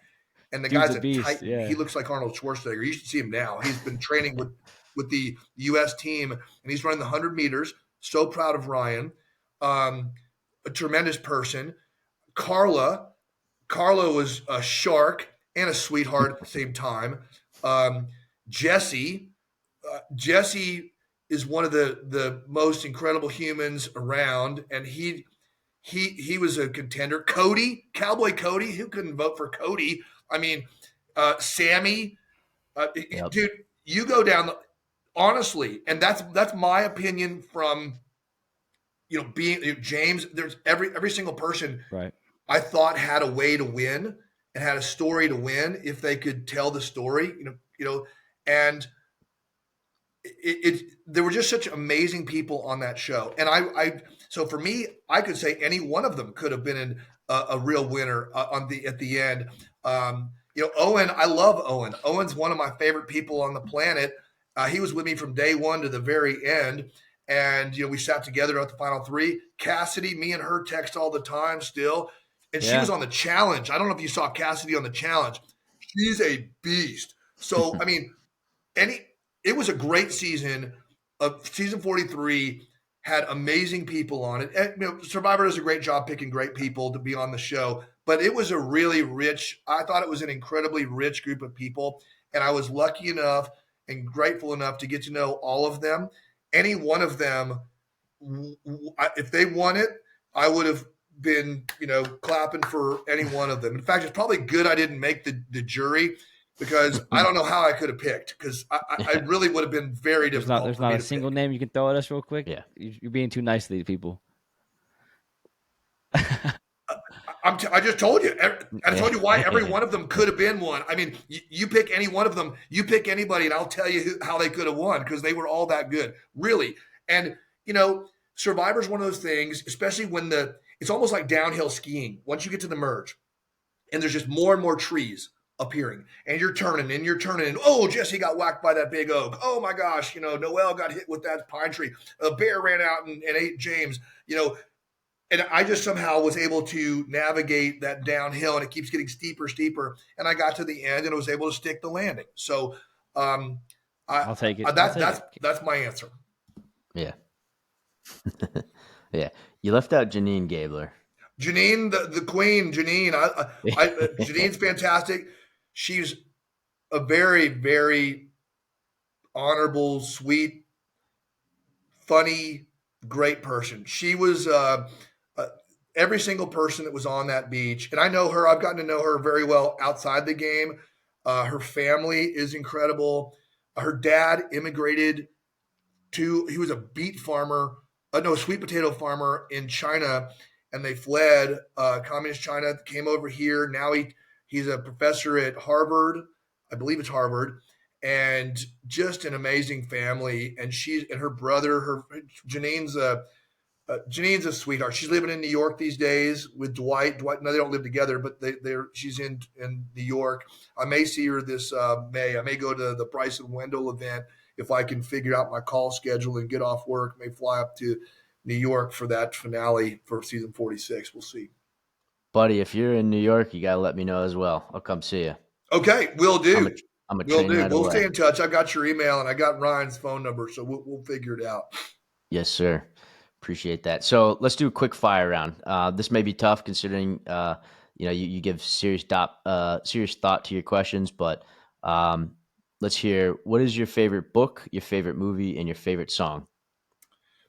and the Dude's guy's a a beast, titan. yeah. He looks like Arnold Schwarzenegger. You should see him now. He's been training with the U.S. team, and he's running the 100 meters. So proud of Ryan. A tremendous person. Carla was a shark and a sweetheart at the same time. Jesse is one of the most incredible humans around, and he was a contender. Cowboy Cody, who couldn't vote for Cody? I mean, Sammy, Yep. dude, you go down honestly, and that's my opinion from being James. There's every single person Right. I thought had a way to win and had a story to win if they could tell the story, and there were just such amazing people on that show. And so for me, I could say any one of them could have been in a real winner at the end. Owen, I love Owen. Owen's one of my favorite people on the planet. He was with me from day one to the very end. And, we sat together at the final three. Cassidy, me and her text all the time still. And she was on the challenge. I don't know if you saw Cassidy on the challenge. She's a beast. So, I mean, it was a great season. Season 43 had amazing people on it. And, Survivor does a great job picking great people to be on the show. But it was I thought it was an incredibly rich group of people. And I was lucky enough and grateful enough to get to know all of them. Any one of them, if they won it, I would have been, clapping for any one of them. In fact, it's probably good I didn't make the jury, because I don't know how I could have picked, because I really would have been very difficult. There's not a single name you can throw at us real quick. Yeah. You're being too nice to these people. I just told you. I told you why every one of them could have been one. I mean, you pick any one of them. You pick anybody, and I'll tell you how they could have won, because they were all that good, really. And, Survivor's one of those things, especially when it's almost like downhill skiing. Once you get to the merge, and there's just more and more trees appearing, and you're turning, and oh, Jesse got whacked by that big oak. Oh my gosh, Noel got hit with that pine tree. A bear ran out and ate James, and I just somehow was able to navigate that downhill, and it keeps getting steeper, and I got to the end and was able to stick the landing. So I'll take it. That's my answer. Yeah. Yeah. You left out Janine Gabler. Janine, the queen, Janine. Janine's fantastic. She's a very, very honorable, sweet, funny, great person. She was every single person that was on that beach. And I know her. I've gotten to know her very well outside the game. Her family is incredible. Her dad immigrated he was a beet farmer, sweet potato farmer in China, and they fled communist China, came over here. Now he's a professor at Harvard. I believe it's Harvard. And just an amazing family. And her brother, Janine's a sweetheart. She's living in New York these days with Dwight. No, they don't live together, but she's in New York. I may see her this May. I may go to the Bryce and Wendell event if I can figure out my call schedule and get off work. May fly up to New York for that finale for season 46. We'll see. Buddy, if you're in New York, you got to let me know as well. I'll come see you. Okay, will do. I'm a train right We'll away. stay in touch. I got your email and I got Ryan's phone number, so we'll figure it out. Yes, sir. Appreciate that. So let's do a quick fire round. This may be tough considering you give serious thought to your questions, but let's hear, what is your favorite book, your favorite movie, and your favorite song?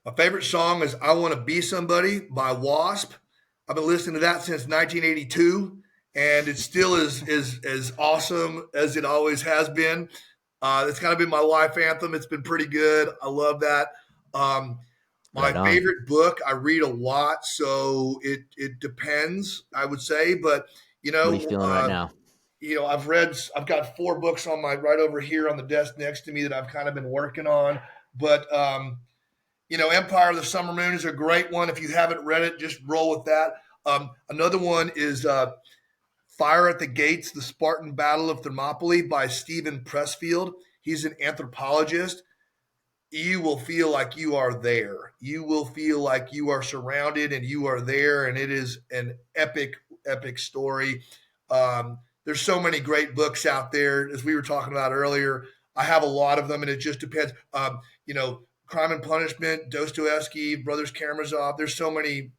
My favorite song is "I Want to Be Somebody" by Wasp. I've been listening to that since 1982, and it still is as awesome as it always has been. It's kind of been my life anthem. It's been pretty good. I love that. My favorite book, I read a lot, so it depends, I would say. But, what are you feeling right now? I've got 4 books on right over here on the desk next to me that I've kind of been working on. But, Empire of the Summer Moon is a great one. If you haven't read it, just roll with that. Another one is Fire at the Gates, The Spartan Battle of Thermopylae by Stephen Pressfield. He's an anthropologist. You will feel like you are there. You will feel like you are surrounded and you are there, and it is an epic, epic story. there's so many great books out there, as we were talking about earlier. I have a lot of them, and it just depends. Crime and Punishment, Dostoevsky, Brothers Karamazov. There's so many.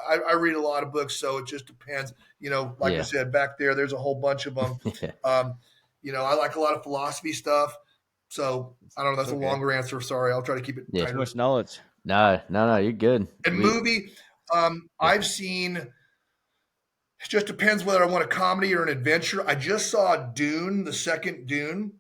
I read a lot of books, so it just depends. Like I said, back there's a whole bunch of them. I like a lot of philosophy stuff. So I don't know. That's a longer answer. Sorry. I'll try to keep it tighter. Too much knowledge. No, you're good. And movie, I've seen, it just depends whether I want a comedy or an adventure. I just saw Dune, the second Dune.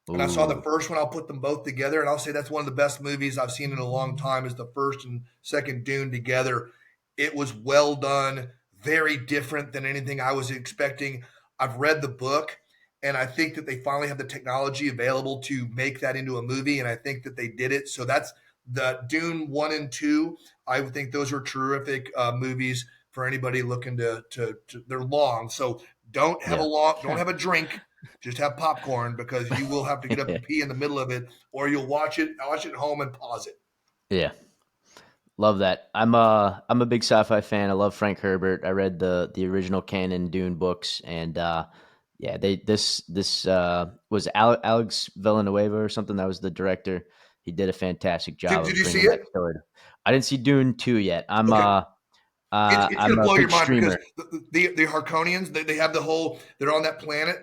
And I saw the first one. I'll put them both together, and I'll say that's one of the best movies I've seen in a long time is the first and second Dune together. It was well done, very different than anything I was expecting. I've read the book, and I think that they finally have the technology available to make that into a movie, and I think that they did it. So that's the Dune 1 and 2. I would think those are terrific movies for anybody looking to they're long. So don't have a drink. Just have popcorn, because you will have to get up and pee in the middle of it, or you'll watch it at home and pause it. Yeah. Love that. I'm a big sci-fi fan. I love Frank Herbert. I read the original canon Dune books, and this was Alex Villanueva or something. That was the director. He did a fantastic job. Did you see it? I didn't see Dune 2 yet. It's gonna blow your mind streamer. Because the Harkonians, they have they're on that planet.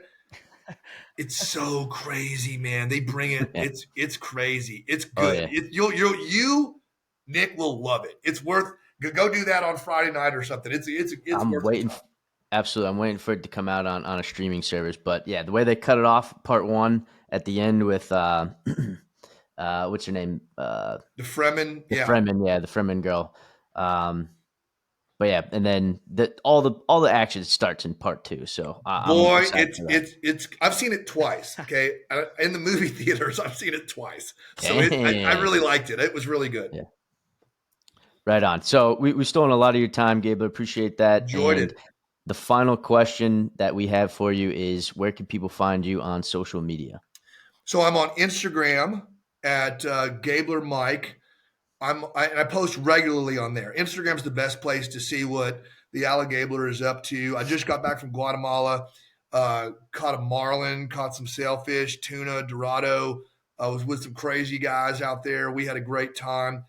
It's so crazy, man. They bring it. It's crazy. It's good. You, Nick, will love it. It's worth go do that on Friday night or something. It's I'm worth waiting. Absolutely, I'm waiting for it to come out on a streaming service. But yeah, the way they cut it off, part 1 at the end with what's her name? The Fremen. The Fremen girl. But yeah, and then all the action starts in part 2. So it's I've seen it twice. Okay, in the movie theaters, I've seen it twice. So I really liked it. It was really good. Yeah. Right on. So we've stolen a lot of your time, Gabler. Appreciate that. Enjoyed it. The final question that we have for you is, where can people find you on social media? So I'm on Instagram at Gabler Mike. I post regularly on there. Instagram's the best place to see what the AlliGabler is up to. I just got back from Guatemala, caught a marlin, caught some sailfish, tuna, dorado. I was with some crazy guys out there. We had a great time.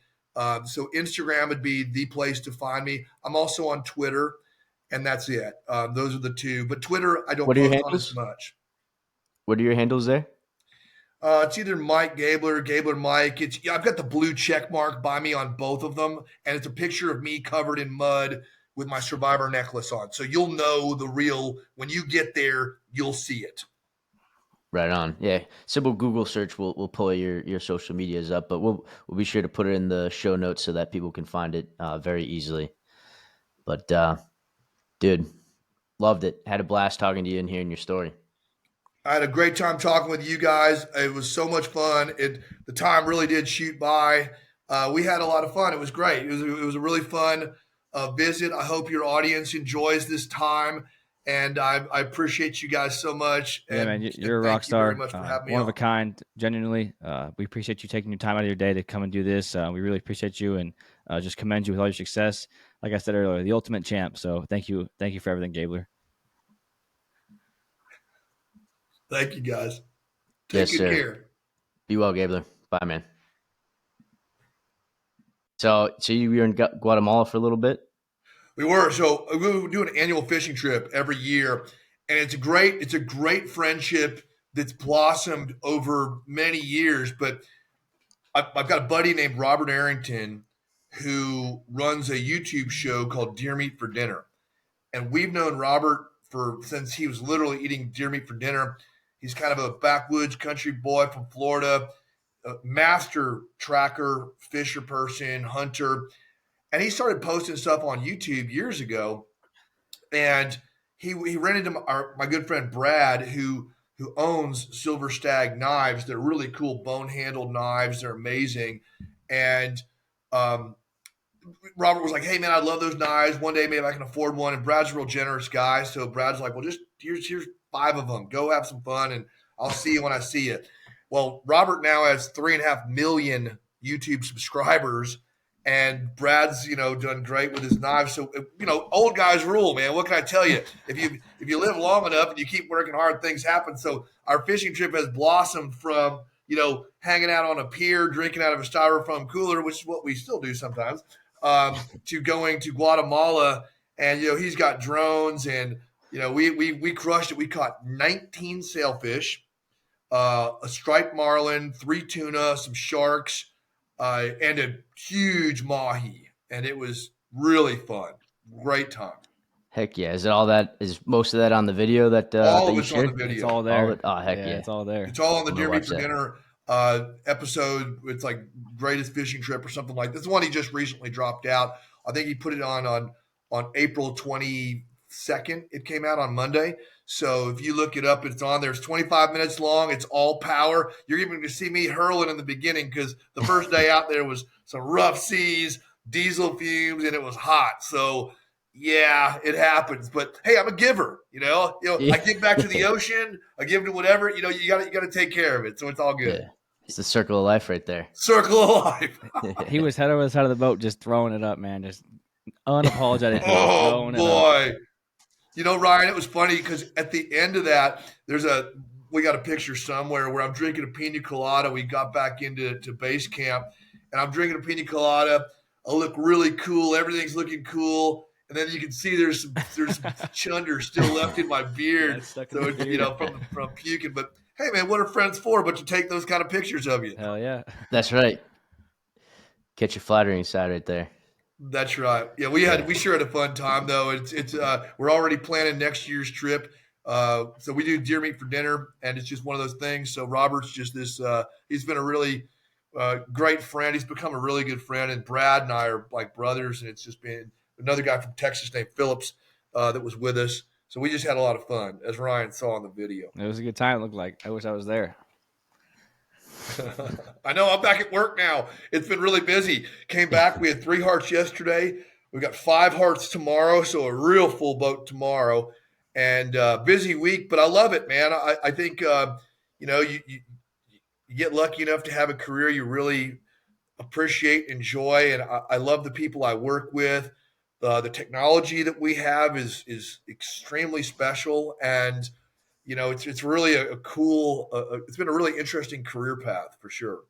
So Instagram would be the place to find me. I'm also on Twitter, and that's it. Those are the two. But Twitter, I don't post on as much. What are your handles there? It's either Mike Gabler, Gabler Mike. I've got the blue check mark by me on both of them, and it's a picture of me covered in mud with my Survivor necklace on. So you'll know the real, when you get there, you'll see it. Right on. Yeah. Simple Google search will pull your social medias up, but we'll be sure to put it in the show notes so that people can find it very easily. But dude, loved it. Had a blast talking to you and hearing your story. I had a great time talking with you guys. It was so much fun. The time really did shoot by. We had a lot of fun. It was great. It was a really fun visit. I hope your audience enjoys this time, and I appreciate you guys so much. Yeah, and, man, you're a rock star. Thank you very much for having me one on. of a kind. Genuinely, we appreciate you taking your time out of your day to come and do this. We really appreciate you, and just commend you with all your success. Like I said earlier, the ultimate champ. So thank you for everything, Gabler. Thank you, guys. Take good care. Be well, Gabler. Bye, man. So you were in Guatemala for a little bit? We were. So we do an annual fishing trip every year, and it's a great friendship that's blossomed over many years. But I've got a buddy named Robert Arrington who runs a YouTube show called Deer Meat for Dinner, and we've known Robert since he was literally eating deer meat for dinner. He's kind of a backwoods country boy from Florida, a master tracker, fisher person, hunter. And he started posting stuff on YouTube years ago. And he ran into my good friend Brad, who owns Silver Stag knives. They're really cool bone-handled knives. They're amazing. And Robert was like, hey, man, I love those knives. One day maybe I can afford one. And Brad's a real generous guy. So Brad's like, well, just here's 5 of them. Go have some fun, and I'll see you when I see you. Well, Robert now has 3.5 million YouTube subscribers, And Brad's, done great with his knives. So, old guys rule, man. What can I tell you? If you live long enough and you keep working hard, things happen. So our fishing trip has blossomed from, hanging out on a pier, drinking out of a styrofoam cooler, which is what we still do sometimes, to going to Guatemala. And, he's got drones and, we crushed it. We caught 19 sailfish, a striped marlin, 3 tuna, some sharks, and a huge mahi, and it was really fun. Great time. Heck yeah! Is most of that on the video that All that of you it's on the shared? video. It's all there. Oh heck yeah! It's all there. It's all on the I'm Deer gonna Meat for watch that. Dinner episode. It's like greatest fishing trip or something like this. The one he just recently dropped out. I think he put it on April 22nd. It came out on Monday. So if you look it up, it's on there. It's 25 minutes long. It's all power. You're even going to see me hurling in the beginning because the first day out there was some rough seas, diesel fumes, and it was hot. So yeah, it happens. But hey, I'm a giver. I give back to the ocean. I give to whatever. You got to take care of it. So it's all good. Yeah, it's the circle of life right there. Circle of life. He was head over the side of the boat, just throwing it up, man. Just unapologetic. Oh boy. Ryan, it was funny because at the end of that, we got a picture somewhere where I'm drinking a pina colada. We got back into base camp, and I'm drinking a pina colada. I look really cool. Everything's looking cool. And then you can see there's some chunder still left in my beard. Stuck So, in the beard. from puking. But hey, man, what are friends for but to take those kind of pictures of you? Hell yeah. That's right. Catch your flattering side right there. That's right. Yeah, we sure had a fun time though. It's we're already planning next year's trip. So we do Deer Meat for Dinner, and it's just one of those things. So Robert's just this. He's been a really great friend. He's become a really good friend, and Brad and I are like brothers. And it's just been another guy from Texas named Phillips that was with us. So we just had a lot of fun, as Ryan saw in the video. It was a good time. It looked like. I wish I was there. I know. I'm back at work now. It's been really busy. Came back. We had 3 hearts yesterday. We got 5 hearts tomorrow, so a real full boat tomorrow. And busy week, but I love it, man. I think you get lucky enough to have a career you really appreciate, enjoy, and I love the people I work with. The technology that we have is extremely special, and it's really a cool. It's been a really interesting career path for sure.